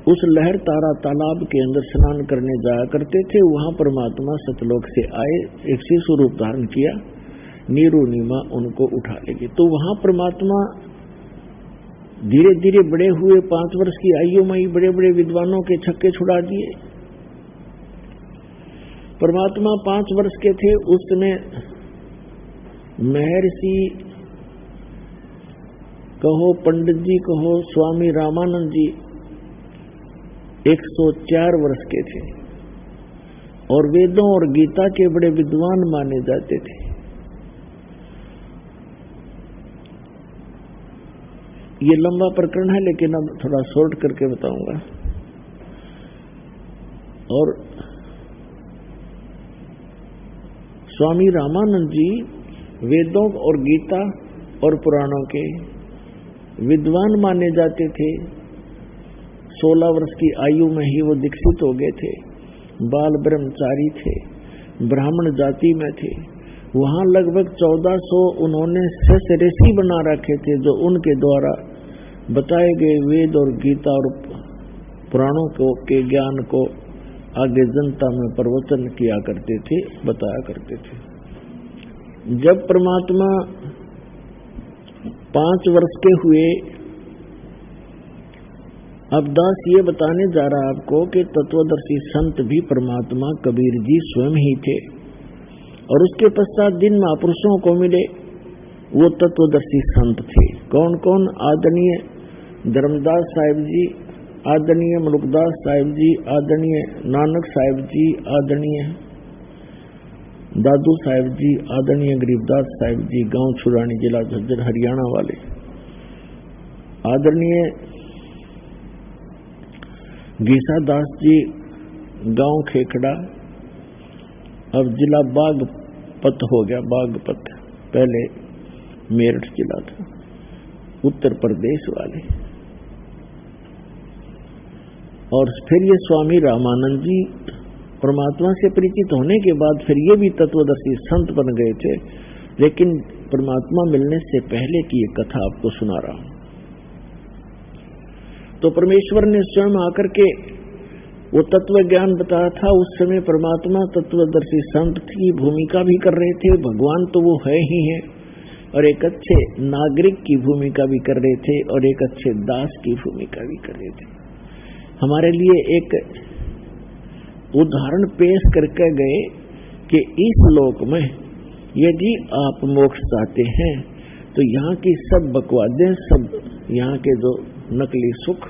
[SPEAKER 2] उस लहर तारा तालाब के अंदर स्नान करने जाया करते थे। वहां परमात्मा सतलोक से आए, एक शिशु रूप धारण किया, नीरुनीमा उनको उठा ले गई। तो वहां परमात्मा धीरे धीरे बड़े हुए, 5 वर्ष की आयु में ही बड़े बड़े विद्वानों के छक्के छुड़ा दिए। परमात्मा 5 वर्ष के थे उस समय महर्षि कहो, पंडित जी कहो, स्वामी रामानंद जी 104 वर्ष के थे और वेदों और गीता के बड़े विद्वान माने जाते थे। ये लंबा प्रकरण है लेकिन अब थोड़ा शॉर्ट करके बताऊंगा। और स्वामी रामानंद जी वेदों और गीता और पुराणों के विद्वान माने जाते थे। 16 वर्ष की आयु में ही वो दीक्षित हो गए थे, बाल ब्रह्मचारी थे, ब्राह्मण जाति में थे। वहां लगभग 1400 उन्होंने ऋषि बना रखे थे जो उनके द्वारा बताए गए वेद और गीता और पुराणों के ज्ञान को आगे जनता में प्रवचन किया करते थे, बताया करते थे। जब परमात्मा 5 वर्ष के हुए, अब दास ये बताने जा रहा आपको कि तत्वदर्शी संत भी परमात्मा कबीर जी स्वयं ही थे और उसके पश्चात जिन महापुरुषों को मिले वो तत्वदर्शी संत थे। कौन कौन? आदरणीय धर्मदास साहिब जी, आदरणीय मलुकदास साहिब जी, आदरणीय नानक साहिब जी, आदरणीय दादू साहिब जी, आदरणीय गरीबदास साहिब जी, गांव छुरानी, जिला झज्जर, हरियाणा वाले, आदरणीय गीसा दास जी, गांव खेखड़ा, अब जिला बागपत हो गया, बागपत, पहले मेरठ जिला था, उत्तर प्रदेश वाले। और फिर ये स्वामी रामानंद जी परमात्मा से परिचित होने के बाद फिर ये भी तत्वदर्शी संत बन गए थे। लेकिन परमात्मा मिलने से पहले की ये कथा आपको सुना रहा हूं। तो परमेश्वर ने स्वयं आकर के वो तत्व ज्ञान बताया था। उस समय परमात्मा तत्वदर्शी संत की भूमिका भी कर रहे थे। भगवान तो वो है ही है और एक अच्छे नागरिक की भूमिका भी कर रहे थे और एक अच्छे दास की भूमिका भी कर रहे थे। हमारे लिए एक उदाहरण पेश करके गए कि इस लोक में यदि आप मोक्ष चाहते हैं तो यहाँ की सब बकवादें, सब यहाँ के जो नकली सुख,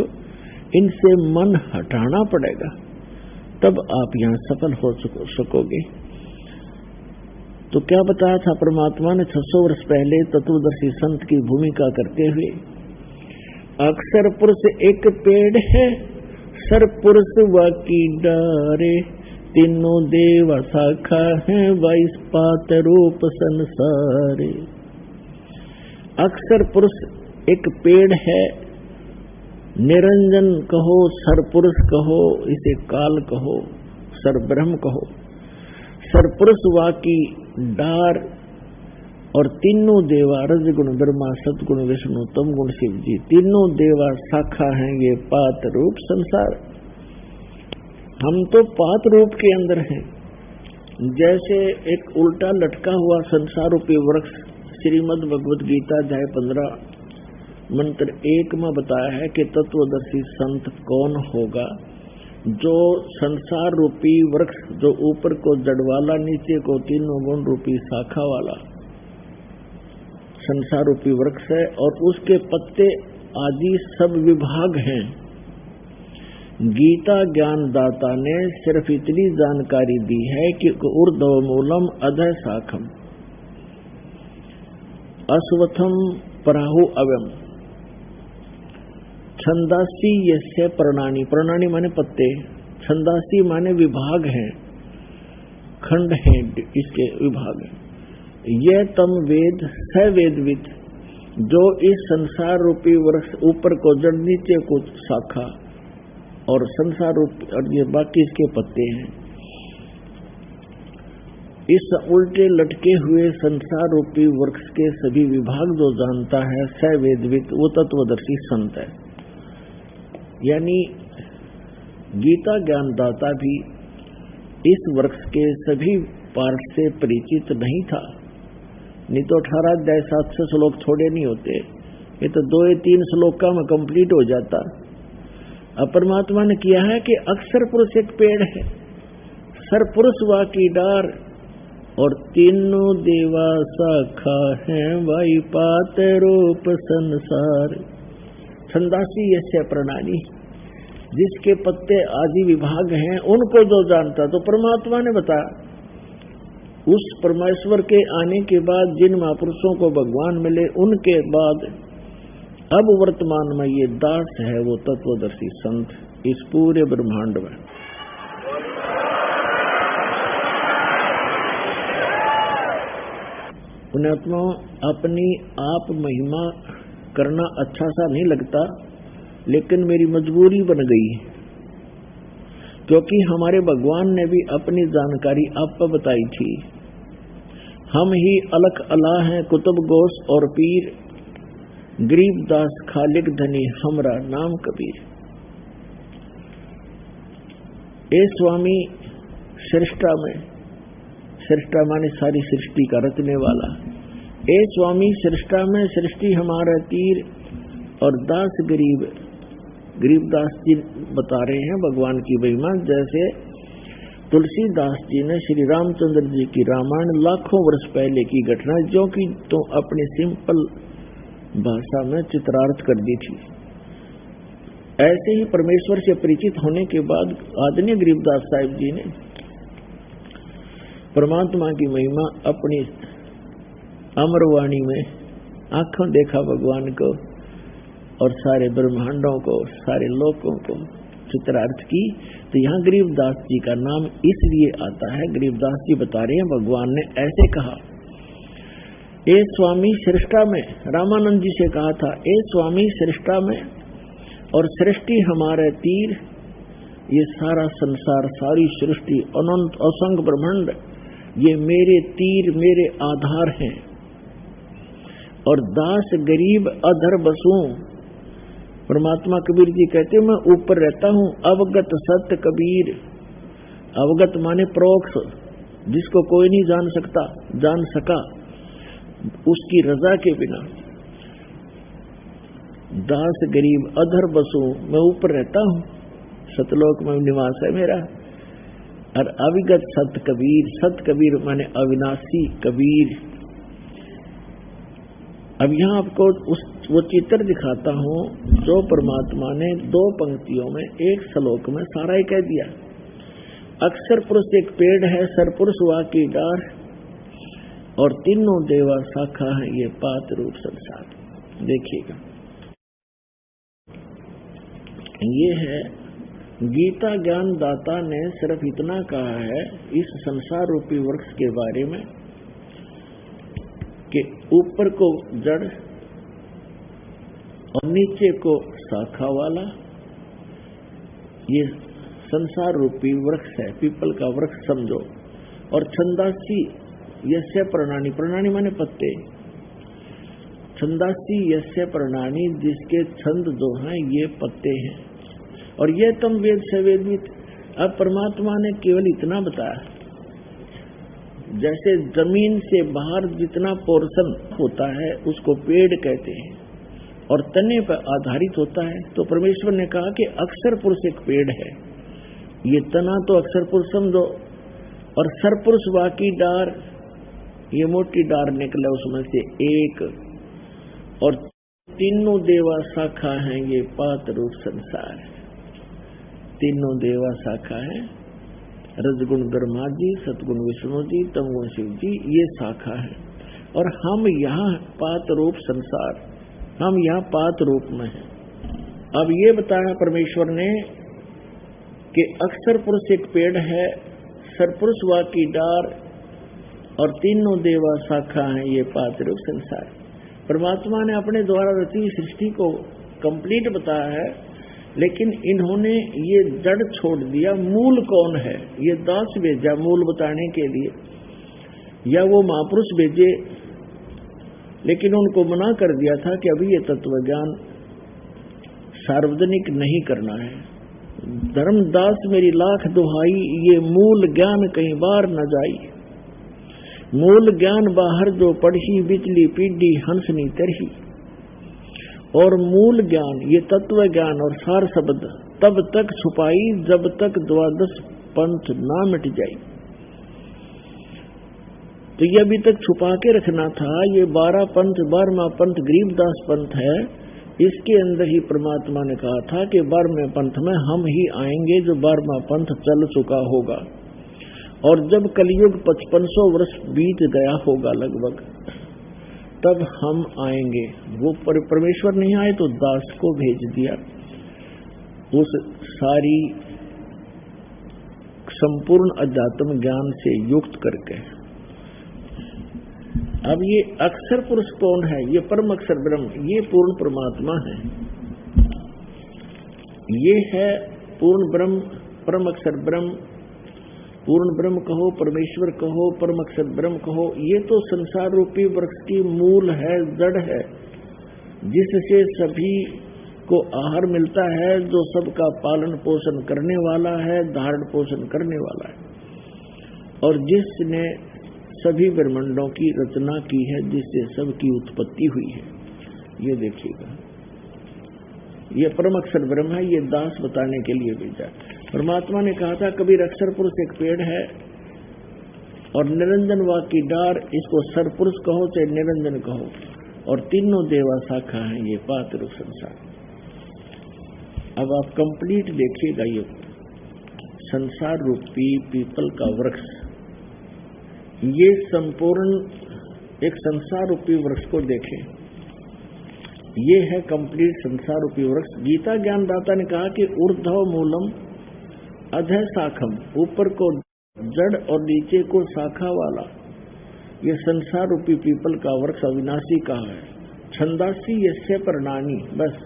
[SPEAKER 2] इनसे मन हटाना पड़ेगा, तब आप यहाँ सफल हो सकोगे। तो क्या बताया था परमात्मा ने 600 वर्ष पहले तत्वदर्शी संत की भूमिका करते हुए? अक्षर पुरुष एक पेड़ है, सर पुरुष वाकी डारे, तीनों देव शाखा है, 22 पात रूप संसारे। अक्षर पुरुष एक पेड़ है, निरंजन कहो, सर पुरुष कहो, इसे काल कहो, सर ब्रह्म कहो, सर पुरुष वाकी डार, और तीनों देवा रजगुण ब्रह्मा, सतगुण विष्णु, तम गुण शिव जी, तीनों देवा शाखा हैं ये पात रूप संसार। हम तो पात रूप के अंदर हैं। जैसे एक उल्टा लटका हुआ संसार रूपी वृक्ष श्रीमद् भगवद गीता अध्याय 15 मंत्र 1 में बताया है कि तत्वदर्शी संत कौन होगा? जो संसार रूपी वृक्ष, जो ऊपर को जड़ वाला, नीचे को तीनों गुण रूपी शाखा वाला संसार रूपी वृक्ष है और उसके पत्ते आदि सब विभाग हैं। गीता ज्ञान दाता ने सिर्फ इतनी जानकारी दी है कि ऊर्ध्व मूलम अधः शाखम अश्वत्थम पराहु अव्यम छंदासी यस्य प्रणानी, प्रणानी माने पत्ते, छंदासी माने विभाग हैं, खंड हैं, इसके विभाग हैं। यह तम वेद स वेदविद जो इस संसार रूपी वृक्ष ऊपर को जड़ नीचे को शाखा और संसार रूपी और ये बाकी इसके पत्ते हैं, इस उल्टे लटके हुए संसार रूपी वृक्ष के सभी विभाग जो जानता है स वेदविद वो तत्वदर्शी संत है। यानी गीता ज्ञानदाता भी इस वृक्ष के सभी पार्ट से परिचित नहीं था, नहीं तो 18 अध्याय 700 श्लोक थोड़े नहीं होते, ये तो 2 या 3 श्लोक का में कंप्लीट हो जाता। अब परमात्मा ने किया है कि अक्षर पुरुष एक पेड़ है, सर पुरुष वा की डार और तीनों देवा शाखा है, वाई पात रूप संसार। छंदासी यस्य प्रणाली, जिसके पत्ते आदि विभाग हैं उनको जो जानता, तो परमात्मा ने बताया। उस परमेश्वर के आने के बाद जिन महापुरुषों को भगवान मिले उनके बाद अब वर्तमान में ये दास है वो तत्वदर्शी संत इस पूरे ब्रह्मांड में। पुण्यात्मा, अपनी आप महिमा करना अच्छा सा नहीं लगता, लेकिन मेरी मजबूरी बन गई, क्योंकि हमारे भगवान ने भी अपनी जानकारी आप पर बताई थी। हम ही अलख अला हैं कुतुब गोस और पीर, गरीबदास खालिक धनी हमरा नाम कबीर। ए स्वामी सृष्टा में, सृष्टा माने सारी सृष्टि का रचने वाला, ए स्वामी सृष्टा में सृष्टि हमारा तीर और दास गरीब। गरीबदास जी बता रहे हैं भगवान की महिमा, जैसे तुलसीदास जी ने श्री रामचंद्र जी की रामायण लाखों वर्ष पहले की घटना जो कि तो अपनी सिंपल भाषा में चित्रार्थ कर दी थी। ऐसे ही परमेश्वर से परिचित होने के बाद आदरणीय गरीबदास साहिब जी ने परमात्मा की महिमा अपनी अमरवाणी में आंखों देखा भगवान को और सारे ब्रह्मांडों को, सारे लोकों को चित्रार्थ की। तो यहाँ गरीबदास जी का नाम इसलिए आता है, गरीबदास जी बता रहे हैं भगवान ने ऐसे कहा, ए स्वामी सृष्टा में, रामानंद जी से कहा था, ए स्वामी सृष्टा में और सृष्टि हमारे तीर, ये सारा संसार सारी सृष्टि अनंत असंख्य ब्रह्मांड ये मेरे तीर मेरे आधार हैं। और दास गरीब अधर बसूं, परमात्मा कबीर जी कहते मैं ऊपर रहता हूं। अवगत सत्य कबीर, अवगत माने प्रोक्ष, जिसको कोई नहीं जान सकता, जान सका उसकी रजा के बिना। दास गरीब अधर बसूं, मैं ऊपर रहता हूं, सतलोक में निवास है मेरा। और अविगत सत कबीर, सत कबीर माने अविनाशी कबीर। अब यहाँ आपको वो चित्र दिखाता हूँ जो परमात्मा ने 2 पंक्तियों में 1 श्लोक में सारा ही कह दिया। अक्षर पुरुष एक पेड़ है, सरपुरुष वा की डार और तीनों देवा शाखा है, ये पात रूप संसार। देखिएगा, ये है गीता ज्ञान दाता ने सिर्फ इतना कहा है इस संसार रूपी वृक्ष के बारे में कि ऊपर को जड़ और नीचे को शाखा वाला ये संसार रूपी वृक्ष है, पीपल का वृक्ष समझो। और छंदासी यस्य प्रणानी, प्रणानी माने पत्ते, छंदासी यस्य प्रणानी जिसके छंद जो हैं ये पत्ते हैं। और ये तुम वेद से वेदित। अब परमात्मा ने केवल इतना बताया, जैसे जमीन से बाहर जितना पोर्शन होता है उसको पेड़ कहते हैं और तने पर आधारित होता है, तो परमेश्वर ने कहा कि अक्षर पुरुष एक पेड़ है, ये तना तो अक्षर पुरुष समझो, और सरपुरुष बाकी डार, ये मोटी डार निकले उसमें से एक और तीनों देवा शाखा हैं ये पात रूप संसार है। तीनों देवा शाखा है, रजगुण ब्रह्मा जी, सतगुण विष्णु जी, तमगुण शिव जी, ये शाखा है। और हम यहाँ पात रूप संसार, हम यहाँ पात रूप में हैं। अब ये बताया परमेश्वर ने कि अक्षर पुरुष एक पेड़ है, सरपुरुष वा की डार, और तीनों देवा शाखा हैं ये पात रूप संसार। परमात्मा ने अपने द्वारा रची सृष्टि को कंप्लीट बताया है, लेकिन इन्होंने ये जड़ छोड़ दिया। मूल कौन है? ये दास भेजा मूल बताने के लिए, या वो महापुरुष भेजे, लेकिन उनको मना कर दिया था कि अभी ये तत्व ज्ञान सार्वजनिक नहीं करना है। धर्मदास मेरी लाख दुहाई, ये मूल ज्ञान कहीं बार न जाई। मूल ज्ञान बाहर जो पढ़ी, बिजली पीढ़ी हंसनी तरही। और मूल ज्ञान ये तत्व ज्ञान और सार शब्द तब तक छुपाई जब तक द्वादश पंथ ना मिट जाई। तो ये अभी तक छुपा के रखना था। ये 12 पंथ, 12वां पंथ गरीबदास पंथ है। इसके अंदर ही परमात्मा ने कहा था कि 12वें पंथ में हम ही आएंगे, जो 12वां पंथ चल चुका होगा। और जब कलयुग 5500 वर्ष बीत गया होगा लगभग, तब हम आएंगे। वो परमेश्वर नहीं आए तो दास को भेज दिया, उस सारी संपूर्ण अध्यात्म ज्ञान से युक्त करके। अब ये अक्षर पुरुष कौन है? ये परम अक्षर ब्रह्म, ये पूर्ण परमात्मा है। ये है पूर्ण ब्रह्म, परम अक्षर ब्रह्म। पूर्ण ब्रह्म कहो, परमेश्वर कहो, परम अक्षर ब्रह्म कहो। ये तो संसार रूपी वृक्ष की मूल है, जड़ है, जिससे सभी को आहार मिलता है, जो सबका पालन पोषण करने वाला है, धारण पोषण करने वाला है, और जिसने सभी ब्रह्मांडों की रचना की है, जिससे सबकी उत्पत्ति हुई है। ये देखिएगा, ये परम अक्षर ब्रह्म है। ये दास बताने के लिए भेजा। परमात्मा ने कहा था कबीर अक्षर पुरुष एक पेड़ है और निरंजन वा की डार, इसको सरपुरुष कहो चाहे निरंजन कहो, और तीनों देवा शाखा है ये पात रूप संसार। अब आप कंप्लीट देखिएगा, ये संसार रूपी पीपल का वृक्ष, ये संपूर्ण एक संसार रूपी वृक्ष को देखें। ये है कंप्लीट संसार रूपी वृक्ष। गीता ज्ञानदाता ने कहा कि ऊर्ध्व मूलम अधः शाखम, ऊपर को जड़ और नीचे को शाखा वाला ये संसार रूपी पीपल का वृक्ष अविनाशी कहा है। छंदासी यस्य पर्णानि, बस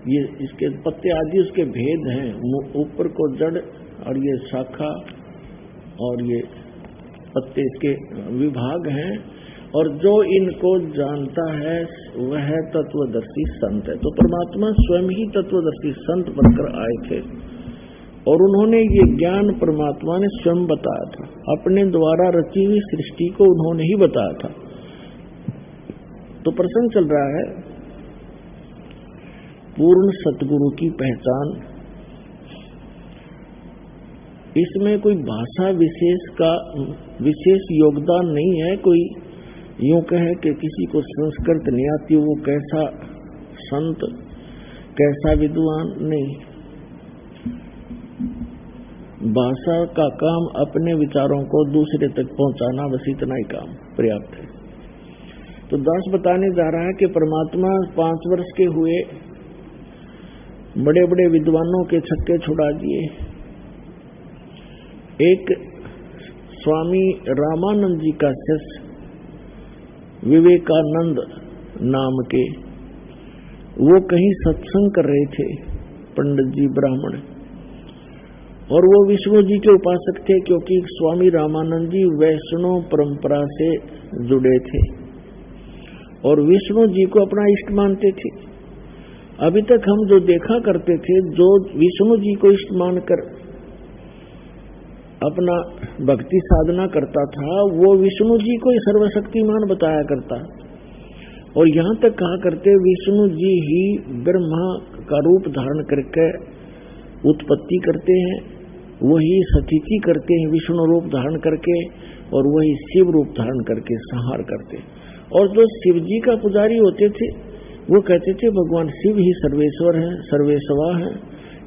[SPEAKER 2] ये इसके पत्ते आदि उसके भेद हैं। ऊपर को जड़ और ये शाखा और ये पत्ते इसके विभाग हैं, और जो इनको जानता है वह तत्वदर्शी संत है। तो परमात्मा स्वयं ही तत्वदर्शी संत बनकर आए थे, और उन्होंने ये ज्ञान परमात्मा ने स्वयं बताया था। अपने द्वारा रची हुई सृष्टि को उन्होंने ही बताया था। तो प्रसंग चल रहा है पूर्ण सतगुरु की पहचान। इसमें कोई भाषा विशेष का विशेष योगदान नहीं है। कोई यूं कहे कि किसी को संस्कृत नहीं आती, वो कैसा संत, कैसा विद्वान, नहीं। भाषा का काम अपने विचारों को दूसरे तक पहुंचाना, बस इतना ही काम पर्याप्त है। तो दास बताने जा रहा है कि परमात्मा 5 वर्ष के हुए, बड़े बड़े विद्वानों के छक्के छुड़ा दिए। एक स्वामी रामानंद जी का शिष्य विवेकानंद नाम के, वो कहीं सत्संग कर रहे थे, पंडित जी ब्राह्मण, और वो विष्णु जी के उपासक थे, क्योंकि स्वामी रामानंद जी वैष्णव परंपरा से जुड़े थे और विष्णु जी को अपना इष्ट मानते थे। अभी तक हम जो देखा करते थे, जो विष्णु जी को इष्ट मानकर अपना भक्ति साधना करता था, वो विष्णु जी को सर्वशक्तिमान बताया करता, और यहाँ तक कहा करते विष्णु जी ही ब्रह्मा का रूप धारण करके उत्पत्ति करते हैं, वही स्थिति करते हैं विष्णु रूप धारण करके, और वही शिव रूप धारण करके संहार करते। और जो शिव जी का पुजारी होते थे, वो कहते थे भगवान शिव ही सर्वेश्वर है, सर्वेश्वा है,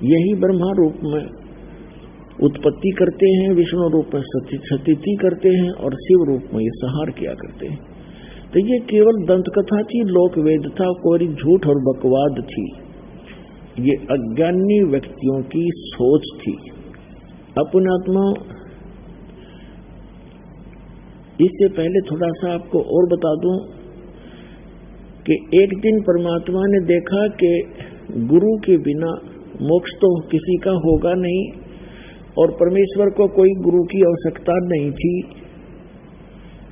[SPEAKER 2] यही ब्रह्मा रूप में उत्पत्ति करते हैं, विष्णु रूप में स्थिति करते हैं और शिव रूप में ये संहार किया करते हैं। तो ये केवल दंत कथा थी, लोक वेद था, कोई झूठ और बकवाद थी। ये अज्ञानी व्यक्तियों की सोच थी। अपनात्मा, इससे पहले थोड़ा सा आपको और बता दूं कि एक दिन परमात्मा ने देखा कि गुरु के बिना मोक्ष तो किसी का होगा नहीं और परमेश्वर को कोई गुरु की आवश्यकता नहीं थी।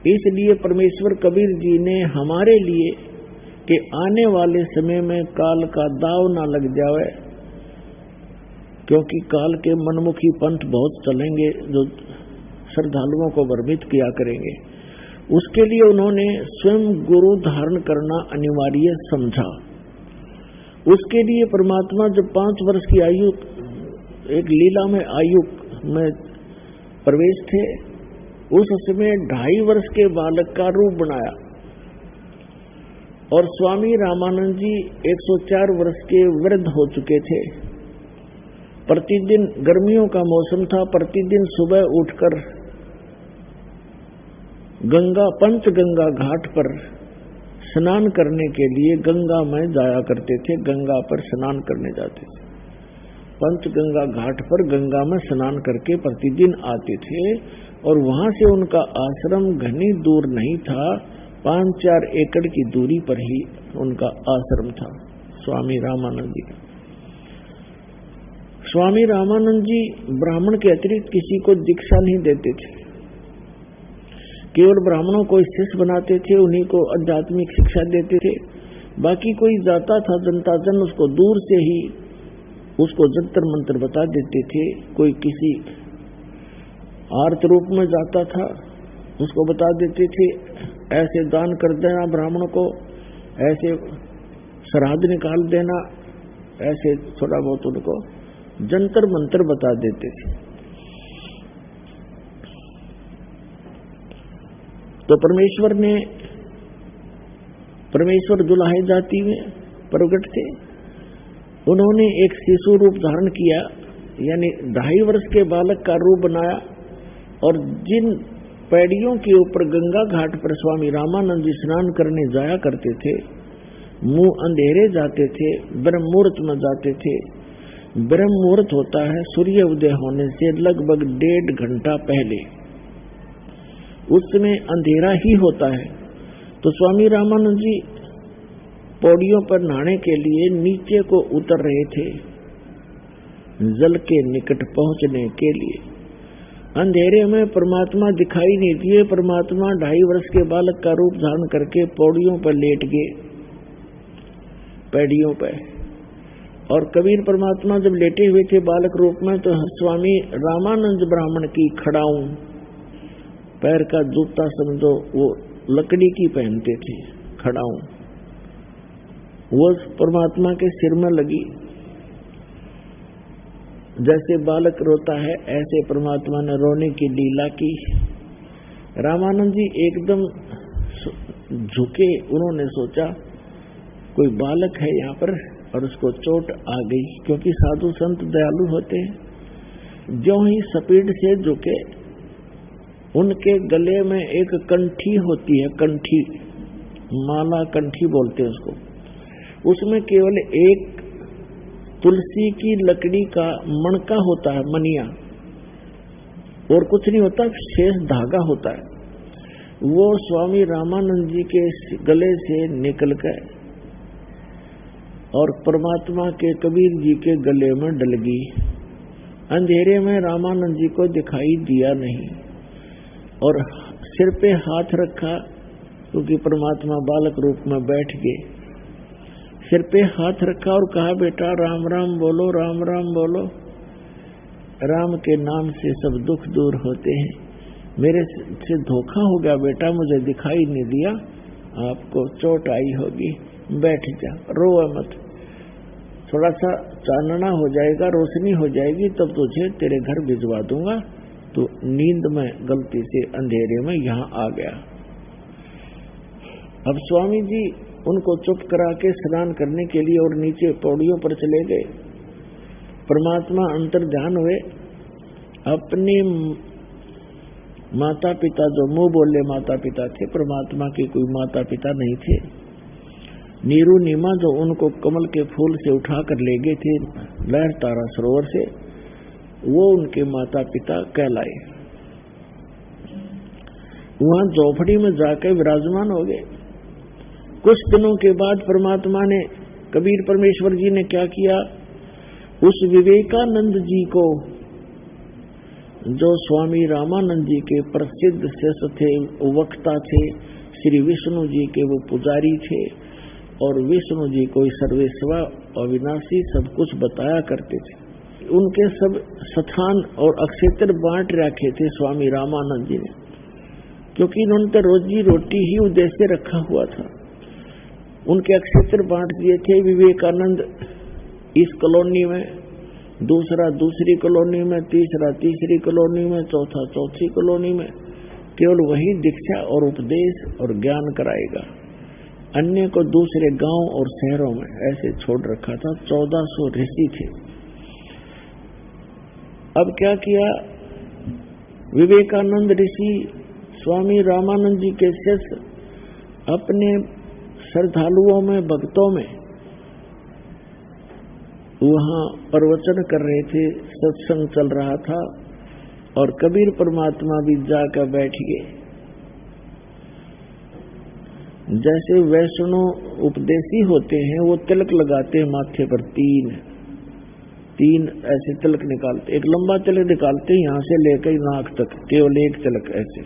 [SPEAKER 2] इसलिए परमेश्वर कबीर जी ने हमारे लिए कि आने वाले समय में काल का दाव ना लग जाए, क्योंकि काल के मनमुखी पंथ बहुत चलेंगे जो श्रद्धालुओं को भ्रमित किया करेंगे, उसके लिए उन्होंने स्वयं गुरु धारण करना अनिवार्य समझा। उसके लिए परमात्मा जब 5 वर्ष की आयु, एक लीला में आयु में प्रवेश थे, उस समय 2.5 वर्ष के बालक का रूप बनाया और स्वामी रामानंद जी 104 वर्ष के वृद्ध हो चुके थे। प्रतिदिन, गर्मियों का मौसम था, प्रतिदिन सुबह उठकर पंचगंगा घाट पर स्नान करने के लिए गंगा में जाया करते थे, गंगा पर स्नान करने जाते थे। पंचगंगा घाट पर गंगा में स्नान करके प्रतिदिन आते थे और वहां से उनका आश्रम घनी दूर नहीं था, 5-4 एकड़ की दूरी पर ही उनका आश्रम था स्वामी रामानंद जी का। स्वामी रामानंद जी ब्राह्मण के अतिरिक्त किसी को दीक्षा नहीं देते थे, केवल ब्राह्मणों को शिष्य बनाते थे, उन्हीं को आध्यात्मिक शिक्षा देते थे। बाकी कोई जाता था जनता जन, उसको दूर से ही उसको जंतर मंत्र बता देते थे। कोई किसी आर्त रूप में जाता था, उसको बता देते थे ऐसे दान कर देना ब्राह्मण को, ऐसे श्राद्ध निकाल देना, ऐसे थोड़ा बहुत उनको जंतर मंत्र बता देते थे। तो परमेश्वर दुल्हाई जाति में प्रकट थे। उन्होंने एक शिशु रूप धारण किया, यानी 2.5 वर्ष के बालक का रूप बनाया और जिन पैड़ियों के ऊपर गंगा घाट पर स्वामी रामानंद जी स्नान करने जाया करते थे, मुंह अंधेरे जाते थे, ब्रह्म मुहूर्त में जाते थे। ब्रह्म मुहूर्त होता है सूर्य उदय होने से लगभग 1.5 घंटा पहले, उस समय अंधेरा ही होता है। तो स्वामी रामानंद जी पौड़ियों पर नहाने के लिए नीचे को उतर रहे थे, जल के निकट पहुंचने के लिए। अंधेरे में परमात्मा दिखाई नहीं दिए। परमात्मा 2.5 वर्ष के बालक का रूप धारण करके पौड़ियों पर लेट गए, पैड़ियों पर। और कबीर परमात्मा जब लेटे हुए थे बालक रूप में, तो स्वामी रामानंद ब्राह्मण की खड़ाऊं, पैर का जूता समझो, वो लकड़ी की पहनते थे खड़ाऊं, वो परमात्मा के सिर में लगी। जैसे बालक रोता है ऐसे परमात्मा ने रोने की लीला की। रामानंद जी एकदम झुके, उन्होंने सोचा कोई बालक है यहाँ पर और उसको चोट आ गई, क्योंकि साधु संत दयालु होते हैं। जो ही स्पीड से झुके, उनके गले में एक कंठी होती है, कंठी, माला कंठी बोलते हैं उसको। उसमें केवल एक तुलसी की लकड़ी का मणका होता है, मनिया, और कुछ नहीं होता, शेष धागा होता है। वो स्वामी रामानंद जी के गले से निकल गए और परमात्मा के कबीर जी के गले में डल गई। अंधेरे में रामानंद जी को दिखाई दिया नहीं और सिर पे हाथ रखा, क्योंकि परमात्मा बालक रूप में बैठ गए। सिर पे हाथ रखा और कहा, बेटा राम राम बोलो, राम राम बोलो। राम के नाम से सब दुख दूर होते हैं। मेरे से धोखा हो गया बेटा, मुझे दिखाई नहीं दिया, आपको चोट आई होगी, बैठ जा, रोवा मत। थोड़ा सा चानना हो जाएगा, रोशनी हो जाएगी, तब तुझे तेरे घर भिजवा दूंगा। तो नींद में गलती से अंधेरे में यहाँ आ गया। अब स्वामी जी उनको चुप करा के स्नान करने के लिए और नीचे पौड़ियों पर चले गए। परमात्मा अंतर ध्यान हुए। अपने माता पिता, जो मुंह बोले माता पिता थे, परमात्मा के कोई माता पिता नहीं थे। नीरू नीमा जो उनको कमल के फूल से उठाकर ले गए थे लहर तारा सरोवर से, वो उनके माता पिता कहलाए। वहां झोपड़ी में जाकर विराजमान हो गए। कुछ दिनों के बाद परमात्मा ने, कबीर परमेश्वर जी ने क्या किया, उस विवेकानंद जी को, जो स्वामी रामानंद जी के प्रसिद्ध शिष्य थे, वक्ता थे, श्री विष्णु जी के वो पुजारी थे, और विष्णु जी को सर्वेश्वर अविनाशी सब कुछ बताया करते थे। उनके सब स्थान और अक्षेत्र बांट रखे थे स्वामी रामानंद जी ने, क्योंकि इन्होंने तो रोजी रोटी ही उद्देश्य रखा हुआ था। उनके अक्षेत्र बांट दिए थे। विवेकानंद इस कॉलोनी में, दूसरा दूसरी कॉलोनी में, तीसरा तीसरी कॉलोनी में, चौथा चौथी कॉलोनी में। केवल वही दीक्षा और उपदेश और ज्ञान कराएगा, अन्य को दूसरे गांव और शहरों में ऐसे छोड़ रखा था। 1400 ऋषि थे। अब क्या किया, विवेकानंद ऋषि स्वामी रामानंद जी के शिष्य अपने श्रद्धालुओं में, भक्तों में वहां प्रवचन कर रहे थे, सत्संग चल रहा था, और कबीर परमात्मा भी जाकर बैठ गए। जैसे वैष्णव उपदेशी होते हैं, वो तिलक लगाते हैं माथे पर, तीन ऐसे तिलक निकालते, एक लंबा तिलक निकालते यहां से लेकर नाक तक, केवल एक तिलक ऐसे।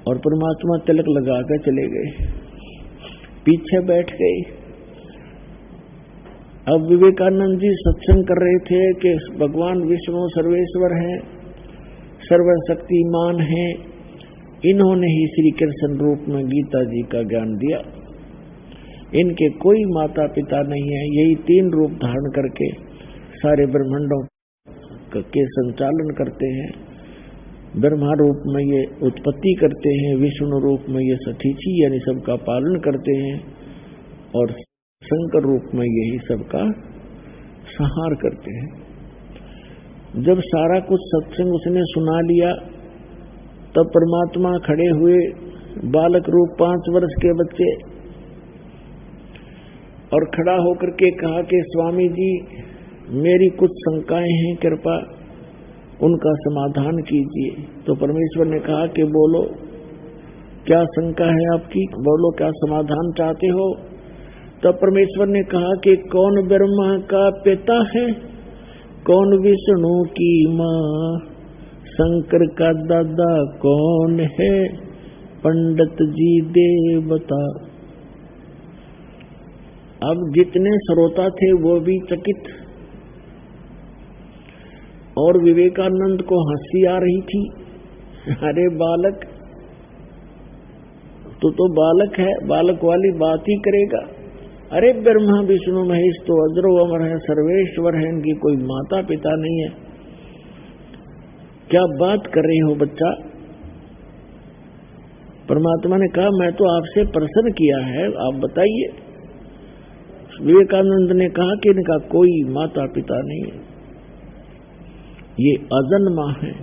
[SPEAKER 2] और परमात्मा तिलक लगा कर चले गए, पीछे बैठ गए। अब विवेकानंद जी सत्संग कर रहे थे कि भगवान विष्णु सर्वेश्वर हैं, सर्वशक्तिमान हैं। इन्होंने ही श्री कृष्ण रूप में गीता जी का ज्ञान दिया। इनके कोई माता पिता नहीं है। यही 3 रूप धारण करके सारे ब्रह्मांडों के संचालन करते हैं। ब्रह्मा रूप में ये उत्पत्ति करते हैं, विष्णु रूप में ये सठीची यानी सबका पालन करते हैं, और शंकर रूप में यही सबका संहार करते हैं। जब सारा कुछ सत्संग उसने सुना लिया, तब परमात्मा खड़े हुए, बालक रूप 5 वर्ष के बच्चे, और खड़ा होकर के कहा कि स्वामी जी, मेरी कुछ शंकाएं हैं, कृपया उनका समाधान कीजिए। तो परमेश्वर ने कहा कि बोलो, क्या शंका है आपकी, बोलो क्या समाधान चाहते हो। तब परमेश्वर ने कहा कि कौन ब्रह्मा का पिता है, कौन विष्णु की माँ, शंकर का दादा कौन है, पंडित जी दे बता। अब जितने श्रोता थे वो भी चकित, और विवेकानंद को हंसी आ रही थी। अरे बालक, तू तो बालक है, बालक वाली बात ही करेगा। अरे ब्रह्मा विष्णु महेश तो अजरो अमर है, सर्वेश्वर है, इनकी कोई माता पिता नहीं है, क्या बात कर रहे हो बच्चा। परमात्मा ने कहा मैं तो आपसे प्रश्न किया है, आप बताइए। विवेकानंद ने कहा कि इनका कोई माता पिता नहीं है, ये अजन्मा है।